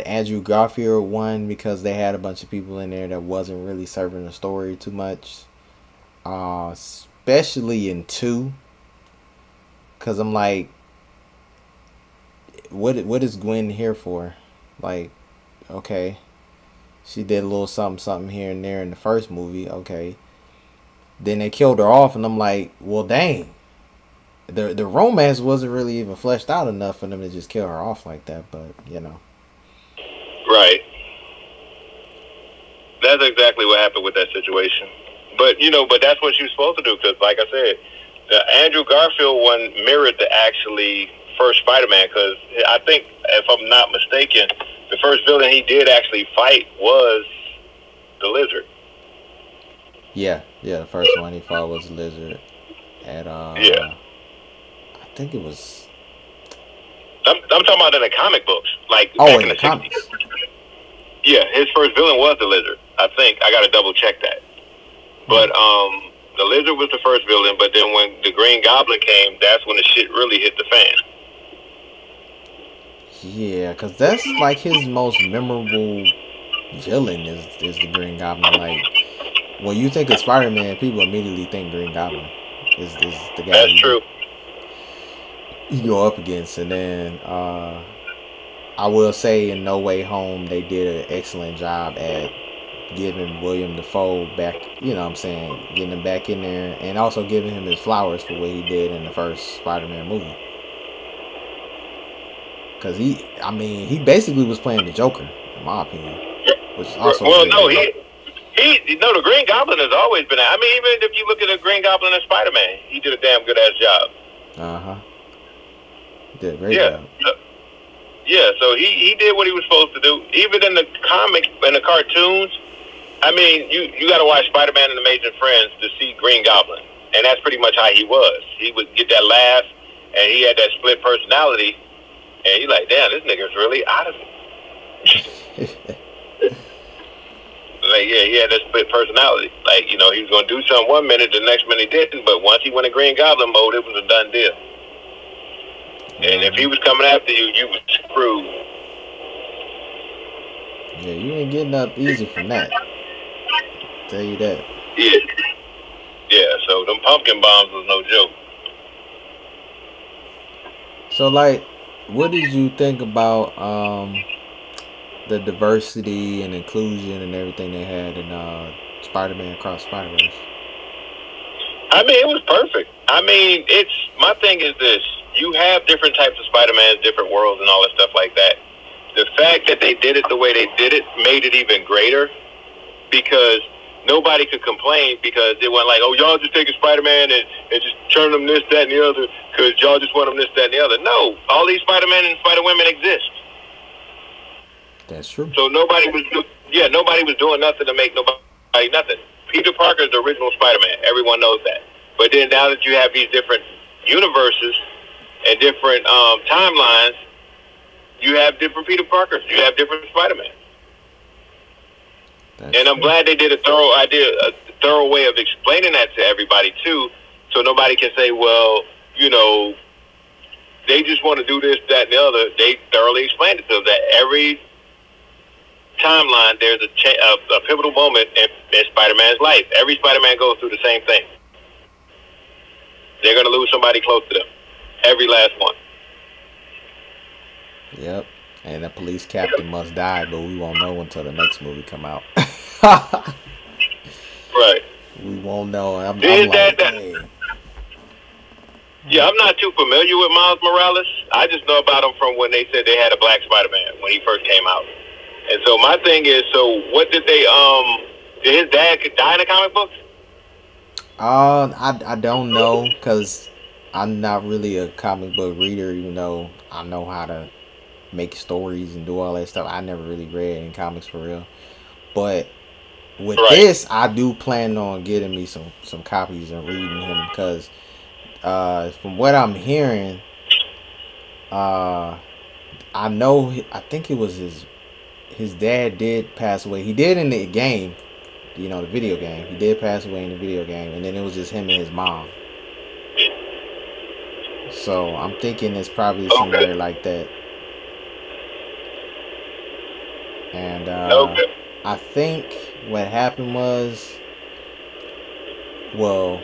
Andrew Garfield one, because they had a bunch of people in there that wasn't really serving the story too much, especially in 2. Because I'm like, what is Gwen here for? Like, okay, she did a little something here and there in the first movie. Okay, then they killed her off, and I'm like, well, dang, the romance wasn't really even fleshed out enough for them to just kill her off like that. But you know, right? That's exactly what happened with that situation. But you know, but that's what you're supposed to do, because, like I said, the Andrew Garfield one mirrored the actually first Spider-Man, because I think, if I'm not mistaken, the first villain he did actually fight was the Lizard. Yeah, the first one he fought was the Lizard. And yeah, I think it was. I'm talking about in the comic books, like back in the 60s. comics. Yeah, his first villain was the Lizard. I think I got to double check that, but the Lizard was the first villain, but then when the Green Goblin came, that's when the shit really hit the fan. Yeah, because that's like his most memorable villain is the Green Goblin. Like, when you think of Spider-Man, people immediately think Green Goblin is the guy. That's true. You go up against. And then I will say, in No Way Home, they did an excellent job at giving William Dafoe back, you know what I'm saying, getting him back in there, and also giving him his flowers for what he did in the first Spider-Man movie. Because he basically was playing the Joker, in my opinion. Which is also the Green Goblin has always been. I mean, even if you look at the Green Goblin and Spider-Man, he did a damn good ass job. Did a great job. Yeah, so he did what he was supposed to do. Even in the comics and the cartoons, I mean, you got to watch Spider-Man and Amazing Friends to see Green Goblin, and that's pretty much how he was. He would get that laugh, and he had that split personality, and you're like, damn, this nigga's really out of it. Like, yeah, he had that split personality. Like, you know, he was going to do something one minute, the next minute he didn't, but once he went in Green Goblin mode, it was a done deal. And if he was coming after you, you was screwed. Yeah, you ain't getting up easy from that. I'll tell you that. Yeah, so them pumpkin bombs was no joke. So, like, what did you think about the diversity and inclusion and everything they had in Spider-Man Across Spider-Verse? I mean, it was perfect. I mean, my thing is this. You have different types of Spider-Mans, different worlds, and all that stuff like that. The fact that they did it the way they did it made it even greater, because nobody could complain, because it wasn't like, oh, y'all just taking Spider-Man and just turn them this, that, and the other because y'all just want them this, that, and the other. No, all these Spider-Men and Spider-Women exist. That's true. So nobody was doing nothing to make nobody nothing. Peter Parker is the original Spider-Man. Everyone knows that. But then now that you have these different universes and different timelines, you have different Peter Parkers. You have different Spider-Man. And I'm glad they did a thorough way of explaining that to everybody too, so nobody can say, well, you know, they just want to do this, that, and the other. They thoroughly explained it to them that every timeline there's a pivotal moment in Spider-Man's life. Every Spider-Man goes through the same thing. They're going to lose somebody close to them. Every last one. Yep. And the police captain must die, but we won't know until the next movie come out. Right. We won't know. I'm like, hey. Yeah, I'm not too familiar with Miles Morales. I just know about him from when they said they had a black Spider-Man when he first came out. And so my thing is, so what did they, did his dad die in the comic books? I don't know, because I'm not really a comic book reader, even though I know how to make stories and do all that stuff. I never really read in comics for real. But with this, I do plan on getting me some copies and reading him, because from what I'm hearing, I think it was his dad did pass away. He did in the game, you know, the video game. He did pass away in the video game, and then it was just him and his mom. So I'm thinking it's probably somewhere like that. And I think what happened was, well,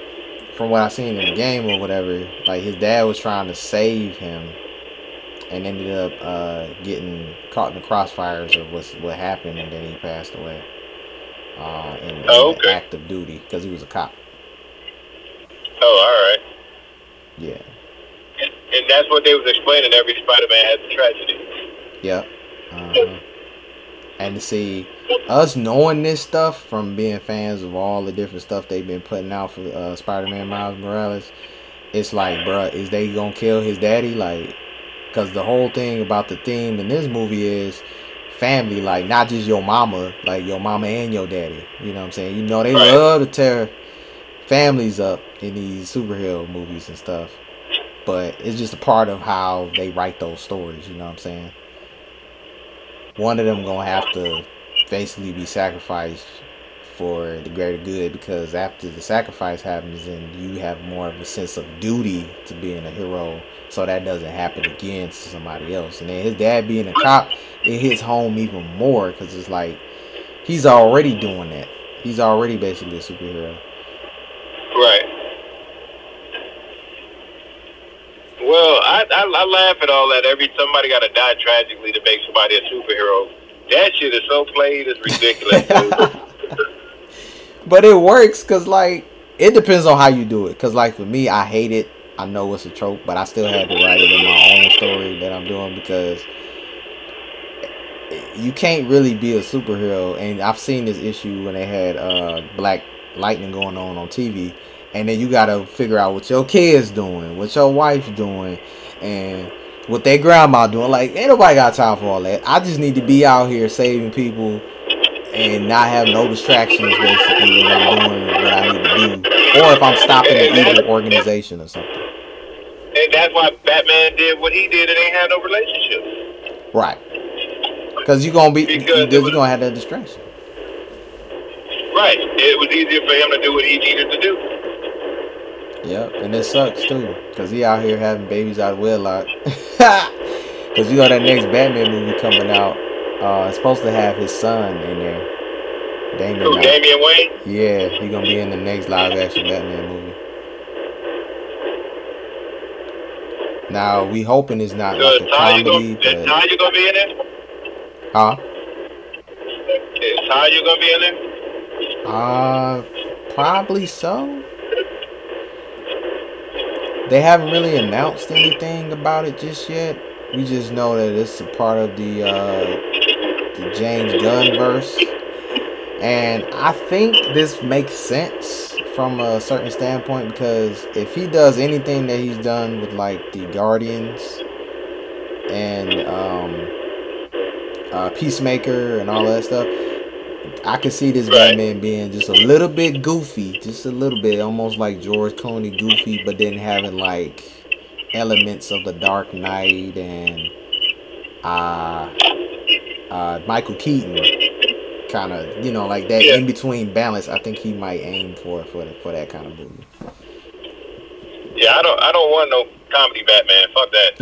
from what I seen in the game or whatever, like his dad was trying to save him and ended up getting caught in the crossfires of what happened, and then he passed away in the active duty because he was a cop. Oh, all right. Yeah. And that's what they was explaining. Every Spider-Man has a tragedy. Yep. And to see us knowing this stuff from being fans of all the different stuff they've been putting out for Spider-Man Miles Morales, it's like, bruh, is they gonna kill his daddy? Like, because the whole thing about the theme in this movie is family, like not just your mama, like your mama and your daddy. You know what I'm saying? You know, they love to tear families up in these superhero movies and stuff. But it's just a part of how they write those stories, you know what I'm saying? One of them gonna have to basically be sacrificed for the greater good, because after the sacrifice happens, then you have more of a sense of duty to being a hero, so that doesn't happen again to somebody else. And then his dad being a cop, it hits home even more, because it's like he's already doing that. He's already basically a superhero. Right. Well, I laugh at all that. Somebody got to die tragically to make somebody a superhero. That shit is so played, it's ridiculous. But it works because, like, it depends on how you do it. Because, like, for me, I hate it. I know it's a trope, but I still had to write it in my own story that I'm doing because you can't really be a superhero. And I've seen this issue when they had Black Lightning going on TV. And then you got to figure out what your kids doing, what your wife's doing, and what their grandma doing. Like, ain't nobody got time for all that. I just need to be out here saving people and not have no distractions, basically, when I'm doing what I need to do. Or if I'm stopping an evil organization or something. And that's why Batman did what he did and ain't had no relationship. Right. Because you're going to have that distraction. Right. It was easier for him to do what he needed to do. Yep, and it sucks too, because he out here having babies out of wedlock. Because you know that next Batman movie coming out, it's supposed to have his son in there. Damian Wayne? Yeah, he gonna be in the next live action Batman movie. Now we hoping it's not like a comedy. Is Nadji gonna be in there? Huh? Is Nadji gonna be in there? Probably so. They haven't really announced anything about it just yet. We just know that it's a part of the James Gunn verse. And I think this makes sense from a certain standpoint, because if he does anything that he's done with like the Guardians and Peacemaker and all that stuff, I could see this Batman being just a little bit goofy, just a little bit, almost like George Clooney goofy, but then having like elements of the Dark Knight and Michael Keaton, kind of, you know, like that in between balance. I think he might aim for that kind of movie. Yeah, I don't want no comedy Batman. Fuck that.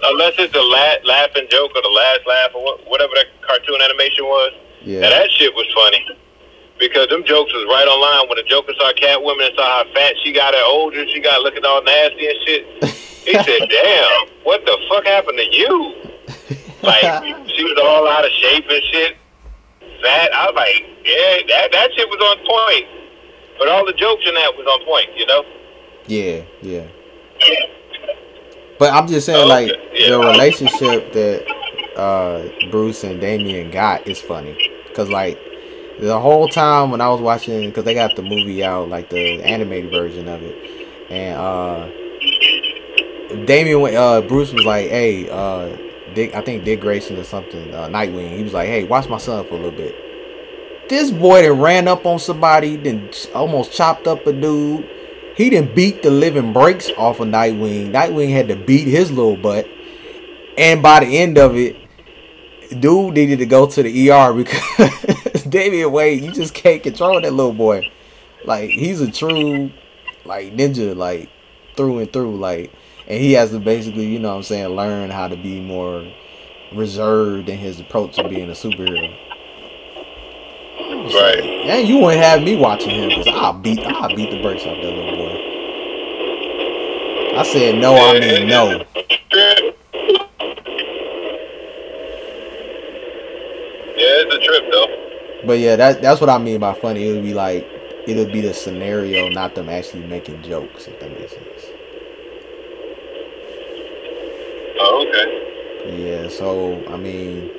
unless it's the laughing joke or the last laugh or whatever that cartoon animation was. Yeah. Now that shit was funny because them jokes was right on line. When the Joker saw Catwoman and saw how fat she got her older, she got looking all nasty and shit. He said, "Damn, what the fuck happened to you?" Like, she was all out of shape and shit. Fat. I was like, yeah, that shit was on point. But all the jokes in that was on point, you know? Yeah. But I'm just saying, like, the relationship that Bruce and Damian got is funny. Because, like, the whole time when I was watching, because they got the movie out, like, the animated version of it. And Bruce was like, hey, I think Dick Grayson or something, Nightwing. He was like, hey, watch my son for a little bit. This boy that ran up on somebody, then almost chopped up a dude. He done beat the living brakes off of Nightwing. Nightwing had to beat his little butt. And by the end of it, dude needed to go to the ER because Damian Wayne, you just can't control that little boy. Like, he's a true, like, ninja, like, through and through. Like, and he has to basically, you know what I'm saying, learn how to be more reserved in his approach to being a superhero. Right. And you wouldn't have me watching him because I'll beat the brakes off that little boy. I said no, I mean no. Yeah, it's a trip though. But yeah, that's what I mean by funny. It'll be like, it'll be the scenario, not them actually making jokes, if that makes sense. Oh, okay. Yeah, so I mean,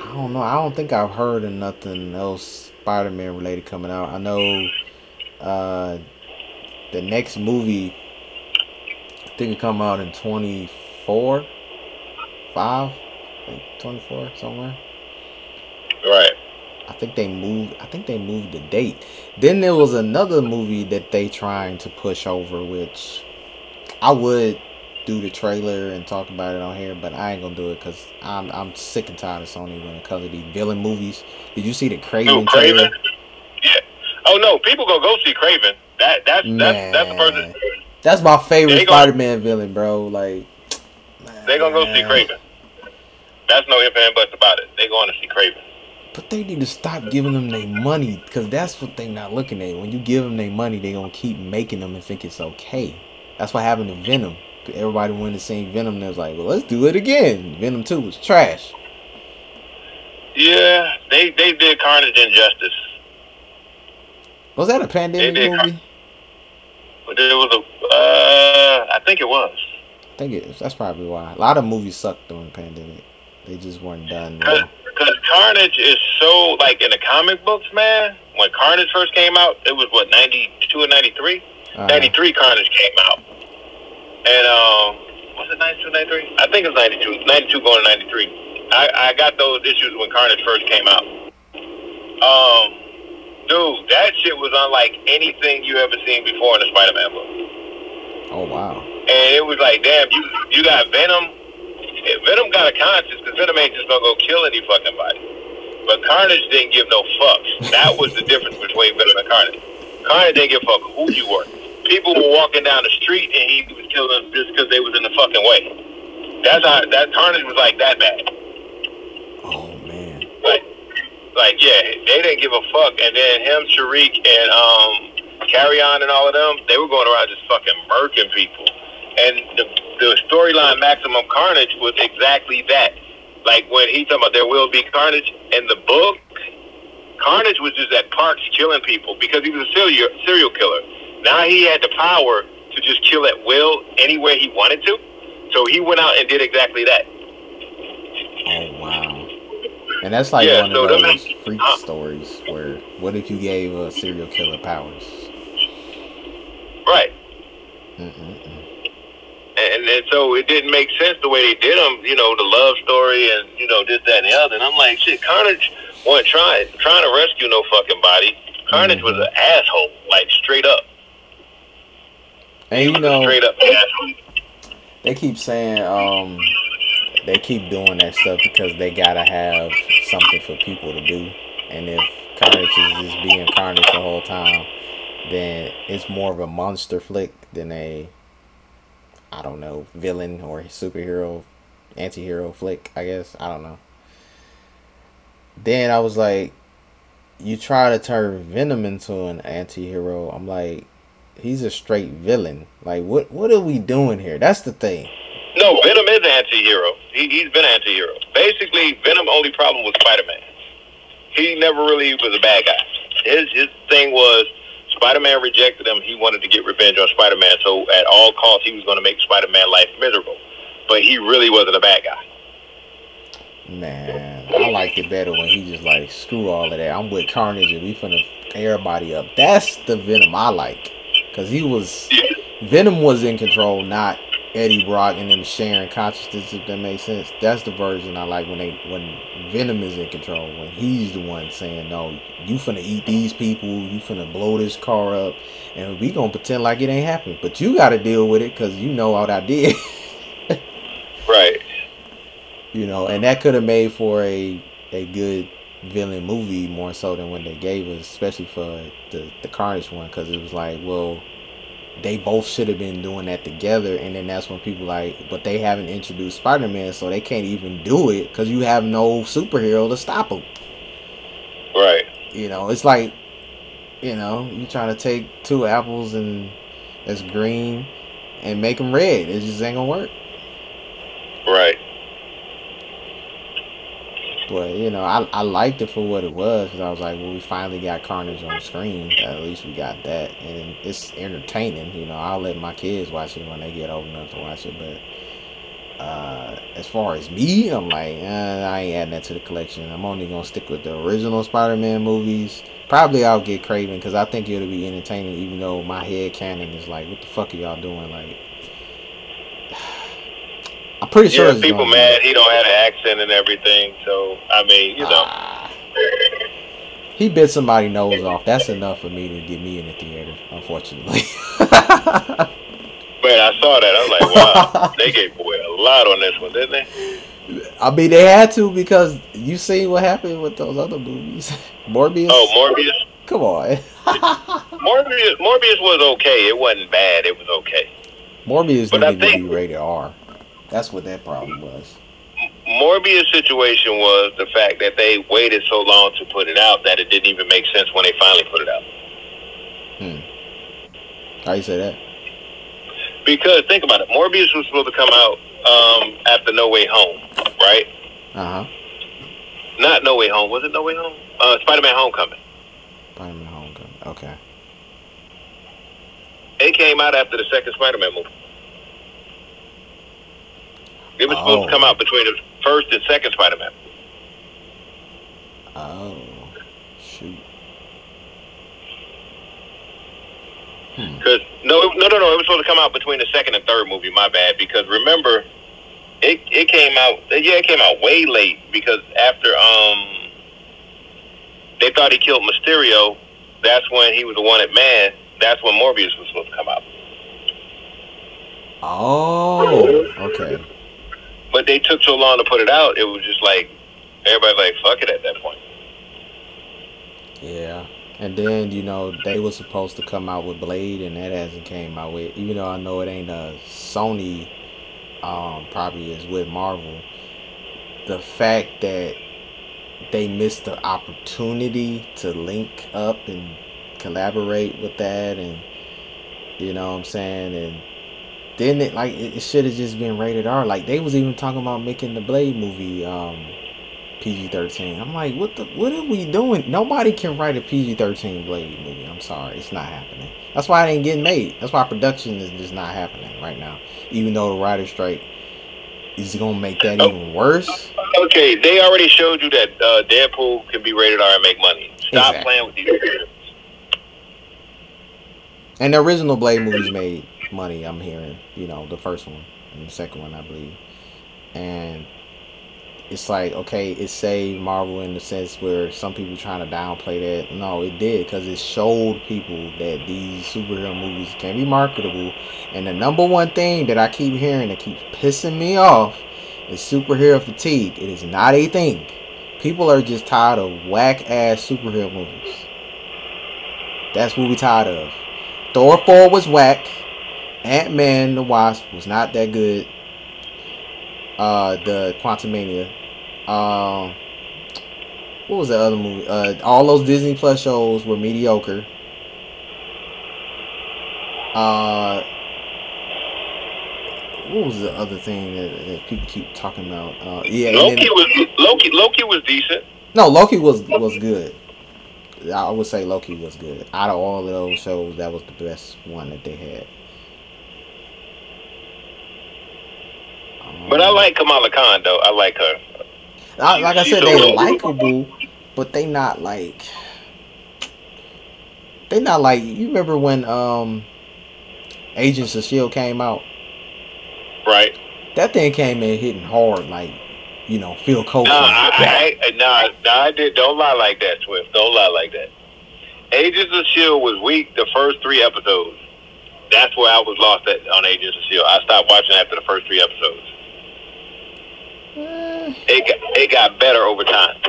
I don't know. I don't think I've heard of nothing else Spider-Man related coming out. I know the next movie, I think it come out in 24, 5, like 24 somewhere. Right. I think they moved the date. Then there was another movie that they trying to push over, which I would do the trailer and talk about it on here, but I ain't gonna do it because I'm sick and tired of Sony when it comes to these villain movies. Did you see the Craven trailer? Yeah. Oh no, people gonna go see Craven. That's the person. That's my favorite Spider-Man villain, bro. Like, they gonna go see Craven. That's no ifs and buts about it. They going to see Craven. But they need to stop giving them their money, because that's what they not looking at. When you give them their money, they gonna keep making them and think it's okay. That's what happened to Venom. Everybody went to see Venom and they was like, well, let's do it again. Venom 2 was trash. Yeah, they did Carnage injustice. Was that a pandemic movie? There was a, I think it was. I think it is. That's probably why. A lot of movies sucked during the pandemic. They just weren't done well. Because Carnage is so, like, in the comic books, man, when Carnage first came out, it was, what, 92 or 93? 93 Carnage came out. And, was it 92, 93? I think it was 92. 92 going to 93. I got those issues when Carnage first came out. Dude, that shit was unlike anything you ever seen before in a Spider-Man book. Oh, wow. And it was like, damn, you got Venom. Venom got a conscience because Venom ain't just gonna go kill any fucking body. But Carnage didn't give no fucks. That was the difference between Venom and Carnage. Carnage didn't give a fuck who you were. People were walking down the street and he was killing them just because they was in the fucking way. That Carnage was like that bad. Oh, man. Like, yeah, they didn't give a fuck. And then him, Sharik, and Carry On and all of them, they were going around just fucking murking people. And the storyline Maximum Carnage was exactly that. Like when he talking about there will be carnage in the book, Carnage was just at parks killing people because he was a serial killer. Now he had the power to just kill at will anywhere he wanted to. So he went out and did exactly that. Oh, wow. And that's like one of those freak stories where, what if you gave a serial killer powers? Right. And so it didn't make sense the way they did them, you know, the love story and, you know, this, that, and the other. And I'm like, shit, Carnage wasn't trying to rescue no fucking body. Carnage was an asshole, like, straight up. And, you know, straight up asshole. They keep saying, they keep doing that stuff because they gotta have something for people to do. And if Carnage is just being Carnage the whole time, then it's more of a monster flick than a, I don't know, villain or superhero, anti-hero flick, I guess. I don't know. Then I was like, you try to turn Venom into an anti-hero. I'm like, he's a straight villain. Like, what are we doing here? That's the thing. No, Venom is an anti-hero. He's been an anti-hero. Basically, Venom's only problem was Spider-Man. He never really was a bad guy. His thing was Spider-Man rejected him. He wanted to get revenge on Spider-Man, so at all costs, he was going to make Spider-Man life miserable. But he really wasn't a bad guy. Man, I liked it better when he just like, screw all of that. I'm with Carnage and we finna everybody up. That's the Venom I like. Because Venom was in control, not Eddie Brock and them sharing consciousness, if that makes sense. That's the version I like when Venom is in control, when he's the one saying, no, you finna eat these people, you finna blow this car up, and we gonna pretend like it ain't happened. But you gotta deal with it because you know what I did. Right. You know, and that could have made for a good villain movie more so than when they gave us, especially for the Carnage one, because it was like, well, they both should have been doing that together. And then that's when people like, but they haven't introduced Spider-Man, so they can't even do it because you have no superhero to stop him. Right. You know, it's like, you know, you trying to take two apples and that's green and make them red. It just ain't gonna work. Right. But, you know, I liked it for what it was because I was like, well, we finally got Carnage on screen. At least we got that. And it's entertaining. You know, I'll let my kids watch it when they get old enough to watch it. But as far as me, I'm like, I ain't adding that to the collection. I'm only going to stick with the original Spider-Man movies. Probably I'll get Craven because I think it'll be entertaining, even though my head canon is like, what the fuck are y'all doing? Like, I'm pretty sure it's people mad he don't have an accent and everything. So I mean, you know, he bit somebody's nose off. That's enough for me to get me in the theater. Unfortunately. Man, I saw that. I was like, wow, they gave away a lot on this one, didn't they? I mean, they had to because you see what happened with those other movies. Morbius. Oh, Morbius. Come on. Morbius was okay. It wasn't bad. It was okay. Morbius needed to be rated R. That's what that problem was. Morbius' situation was the fact that they waited so long to put it out that it didn't even make sense when they finally put it out. How you say that? Because, think about it. Morbius was supposed to come out after No Way Home, right? Uh-huh. Not No Way Home. Was it No Way Home? Spider-Man Homecoming. Spider-Man Homecoming. Okay. It came out after the second Spider-Man movie. It was supposed to come out between the first and second Spider-Man. Oh, shoot. Because no, it was supposed to come out between the second and third movie. My bad. Because remember, it came out. Yeah, it came out way late because after they thought he killed Mysterio. That's when he was a wanted man. That's when Morbius was supposed to come out. Oh, okay. But they took so long to put it out. It was just like everybody like fuck it at that point. Yeah. And then, you know, they were supposed to come out with Blade, and that hasn't came out with. Even though I know it ain't a Sony, probably is with Marvel. The fact that they missed the opportunity to link up and collaborate with that, and you know what I'm saying, and then it should have just been rated R. Like they was even talking about making the Blade movie PG-13. I'm like, what are we doing? Nobody can write a PG-13 Blade movie. I'm sorry, it's not happening. That's why it ain't getting made. That's why production is just not happening right now. Even though the writer's strike is gonna make that even worse. Okay, they already showed you that Deadpool can be rated R and make money. Stop playing with these characters. And the original Blade movies made money, I'm hearing. You know, the first one and the second one, I believe. And it's like, okay, it saved Marvel in the sense where some people trying to downplay that. No, it did, because it showed people that these superhero movies can be marketable. And the number one thing that I keep hearing that keeps pissing me off is superhero fatigue. It is not a thing. People are just tired of whack-ass superhero movies. That's what we tired of. Thor 4 was whack. Ant-Man and the Wasp was not that good. The Quantumania. What was the other movie? All those Disney Plus shows were mediocre. What was the other thing that people keep talking about? Yeah, Loki was decent. No, Loki was good. I would say Loki was good. Out of all of those shows, that was the best one that they had. But I like Kamala Khan, though. I like her. Like I said, they likable, but they not like. You remember when Agents of S.H.I.E.L.D. came out? Right. That thing came in hitting hard, like, you know, Phil Coulson. I did. Don't lie like that, Swift. Don't lie like that. Agents of S.H.I.E.L.D. was weak the first 3 episodes. That's where I was lost on Agents of S.H.I.E.L.D. I stopped watching after the first 3 episodes. It got better over time.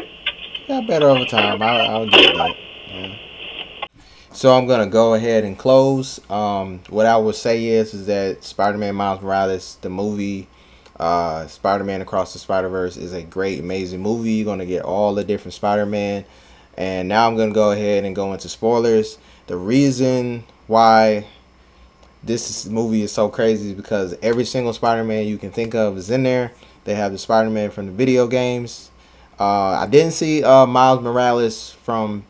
Got better over time. I'll give that. Yeah. So I'm gonna go ahead and close. What I would say is that Spider-Man Miles Morales, the movie, Spider-Man Across the Spider-Verse, is a great, amazing movie. You're gonna get all the different Spider-Man. And now I'm gonna go ahead and go into spoilers. The reason why this movie is so crazy is because every single Spider-Man you can think of is in there. They have the Spider-Man from the video games. I didn't see Miles Morales from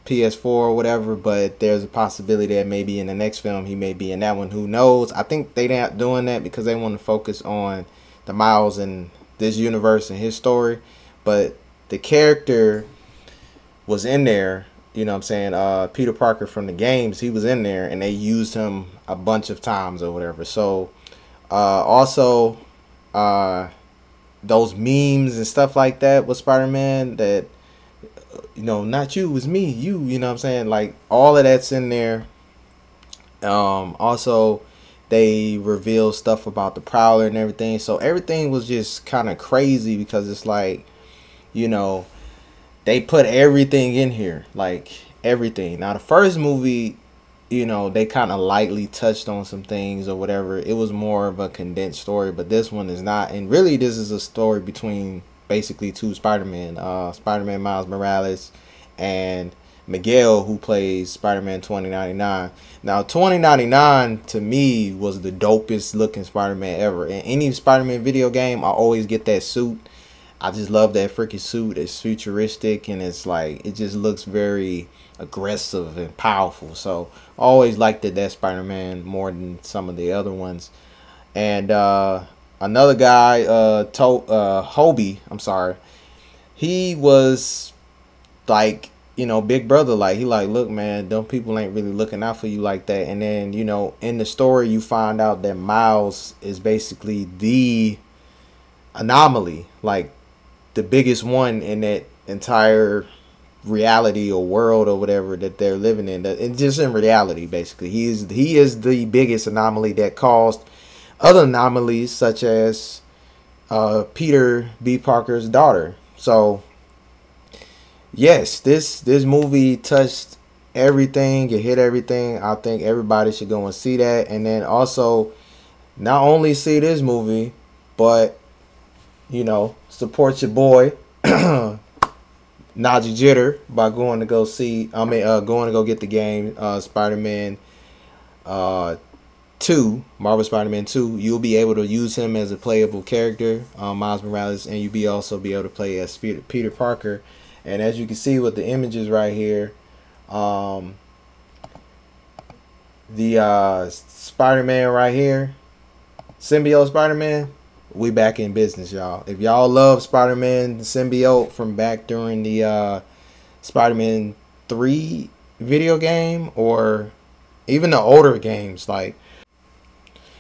PS4 or whatever, but there's a possibility that maybe in the next film he may be in that one. Who knows? I think they're not doing that because they want to focus on the Miles in this universe and his story. But the character was in there. You know what I'm saying? Peter Parker from the games, he was in there, and they used him a bunch of times or whatever. So also those memes and stuff like that with Spider-Man that, you know, not you, it was me, you know what I'm saying? Like, all of that's in there. Also, they reveal stuff about the Prowler and everything. So everything was just kind of crazy because it's like, you know, they put everything in here. Like, everything. Now, the first movie, you know, they kind of lightly touched on some things or whatever. It was more of a condensed story, but this one is not. And really, this is a story between basically 2 Spider-Man. Spider-Man Miles Morales and Miguel, who plays Spider-Man 2099. Now, 2099 to me was the dopest looking Spider-Man ever. In any Spider-Man video game, I always get that suit. I just love that freaking suit. It's futuristic, and it's like, it just looks very aggressive and powerful. So I always liked that Spider-Man more than some of the other ones. And another guy, Hobie, I'm sorry, he was like, you know, big brother. Like, he like, look, man, them people ain't really looking out for you like that. And then, you know, in the story, you find out that Miles is basically the anomaly, like the biggest one in that entire reality or world or whatever that they're living in. That it's just in reality, basically. He is the biggest anomaly that caused other anomalies, such as Peter B. Parker's daughter. So yes, this movie touched everything. It hit everything. I think everybody should go and see that. And then also, not only see this movie, but, you know, support your boy Nadji Jitter by going to go see. Going to go get the game Spider-Man 2, Marvel Spider-Man 2. You'll be able to use him as a playable character, Miles Morales, and you'll also be able to play as Peter Parker. And as you can see with the images right here, the Spider-Man right here, symbiote Spider-Man, we back in business, y'all. If y'all love Spider-Man, the symbiote from back during the Spider-Man 3 video game, or even the older games, like,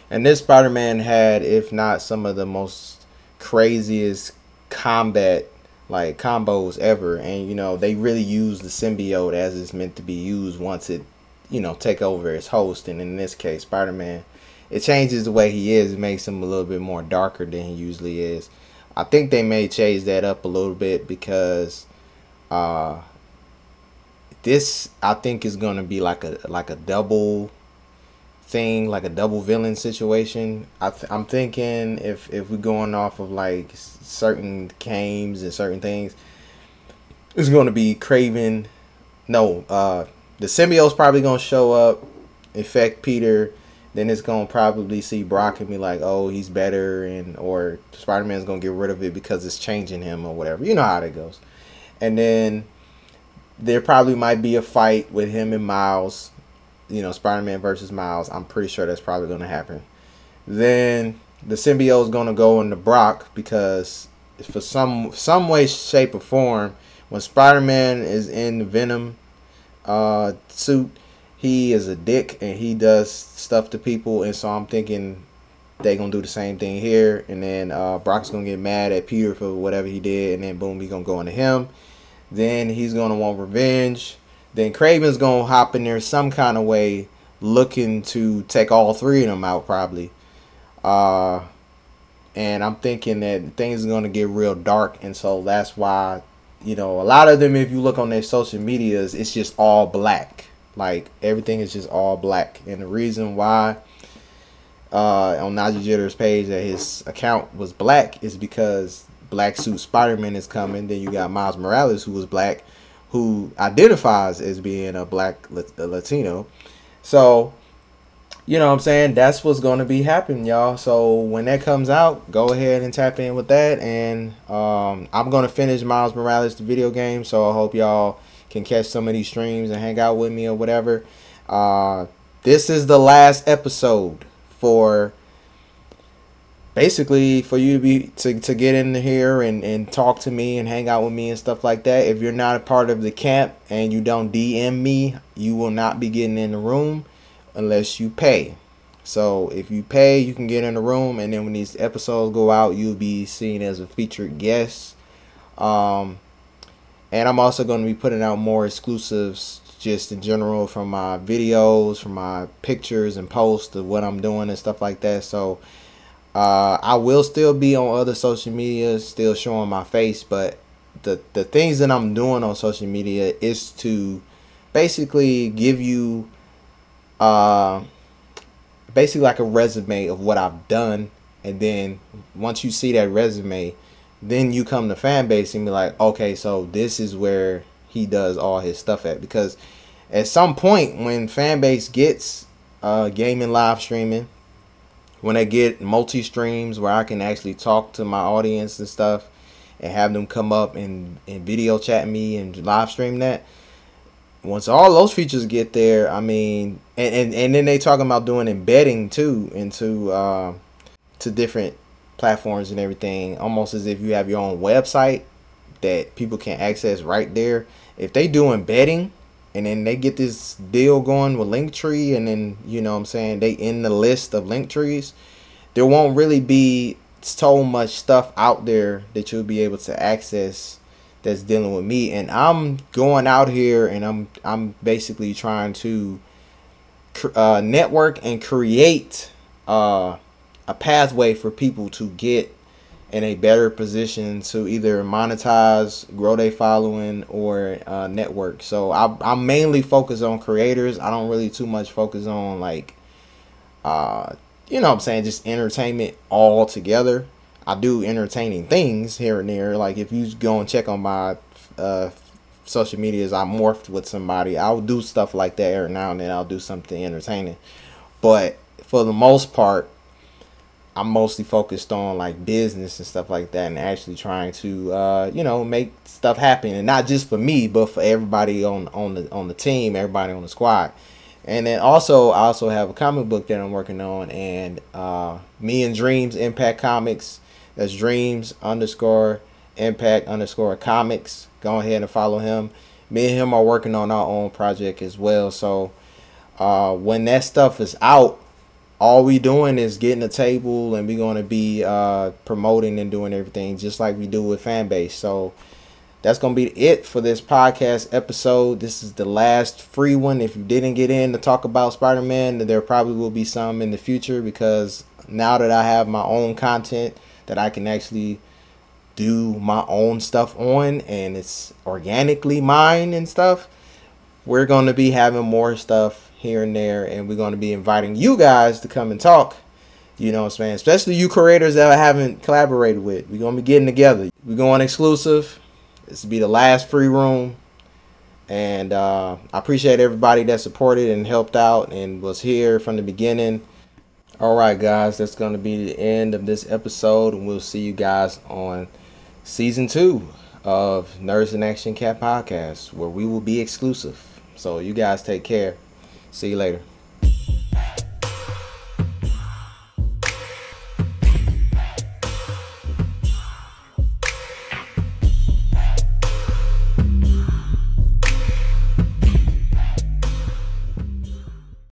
and this Spider-Man had, if not some of the most craziest combat like combos ever. And, you know, they really use the symbiote as it's meant to be used once it, you know, take over its host. And in this case, Spider-Man, it changes the way he is. It makes him a little bit more darker than he usually is. I think they may change that up a little bit, because this, I think, is going to be like a double thing, like a double villain situation. I'm thinking if we're going off of like certain games and certain things, it's going to be Craven. No, the symbiote's probably going to show up, infect Peter. Then it's going to probably see Brock and be like, oh, he's better, and or Spider-Man's going to get rid of it because it's changing him or whatever. You know how that goes. And then there probably might be a fight with him and Miles. You know, Spider-Man versus Miles. I'm pretty sure that's probably going to happen. Then the symbiote is going to go into Brock, because for some way, shape, or form, when Spider-Man is in the Venom suit, he is a dick and he does stuff to people. And so I'm thinking they're going to do the same thing here. And then Brock's going to get mad at Peter for whatever he did. And then boom, he's going to go into him. Then he's going to want revenge. Then Craven's going to hop in there some kind of way, looking to take all three of them out probably. And I'm thinking that things are going to get real dark. And so that's why, you know, a lot of them, if you look on their social medias, it's just all black. Like, everything is just all black. And the reason why on Nadji Jitter's page that his account was black is because Black Suit Spider-Man is coming. Then you got Miles Morales, who was black, who identifies as being a black Latino. So, you know what I'm saying? That's what's going to be happening, y'all. So when that comes out, go ahead and tap in with that. And I'm going to finish Miles Morales, the video game. So I hope y'all can catch some of these streams and hang out with me or whatever. This is the last episode for basically for you to get in here and talk to me and hang out with me and stuff like that. If you're not a part of the camp and you don't DM me, you will not be getting in the room unless you pay. So if you pay, you can get in the room, and then when these episodes go out, you'll be seen as a featured guest. And I'm also going to be putting out more exclusives just in general from my videos, from my pictures and posts of what I'm doing and stuff like that. So I will still be on other social media, still showing my face, but the things that I'm doing on social media is to basically give you basically like a resume of what I've done. And then once you see that resume, then you come to Fanbase and be like, okay, so this is where he does all his stuff at. Because at some point when Fanbase gets gaming live streaming, when they get multi-streams where I can actually talk to my audience and stuff and have them come up and video chat me and live stream that, once all those features get there, I mean, and then they talking about doing embedding too into to different platforms and everything, almost as if you have your own website that people can access right there. If they do embedding and then they get this deal going with Linktree, and then, you know what I'm saying, they in the list of Linktrees, there won't really be so much stuff out there that you'll be able to access that's dealing with me. And I'm going out here and I'm basically trying to network and create a pathway for people to get in a better position to either monetize, grow their following, or network. So I'm mainly focused on creators. I don't really too much focus on like you know what I'm saying, just entertainment altogether. I do entertaining things here and there. Like if you go and check on my social medias, I morphed with somebody, I'll do stuff like that every now and then. I'll do something entertaining, but for the most part, I'm mostly focused on like business and stuff like that, and actually trying to you know, make stuff happen, and not just for me, but for everybody on the team, everybody on the squad. And then also I also have a comic book that I'm working on, and me and Dreams Impact Comics. That's Dreams _ Impact _ Comics. Go ahead and follow him. Me and him are working on our own project as well. So when that stuff is out, all we doing is getting a table, and we're going to be promoting and doing everything just like we do with Fanbase. So that's going to be it for this podcast episode. This is the last free one. If you didn't get in to talk about Spider-Man, there probably will be some in the future, because now that I have my own content that I can actually do my own stuff on, and it's organically mine and stuff, we're going to be having more stuff here and there, and we're going to be inviting you guys to come and talk, you know what I'm saying, especially you creators that I haven't collaborated with. We're going to be getting together. We're going exclusive. This will be the last free room, and I appreciate everybody that supported and helped out and was here from the beginning. Alright guys, that's going to be the end of this episode, and we'll see you guys on season 2 of Nerds in Action Cat Podcast, where we will be exclusive. So you guys take care. See you later.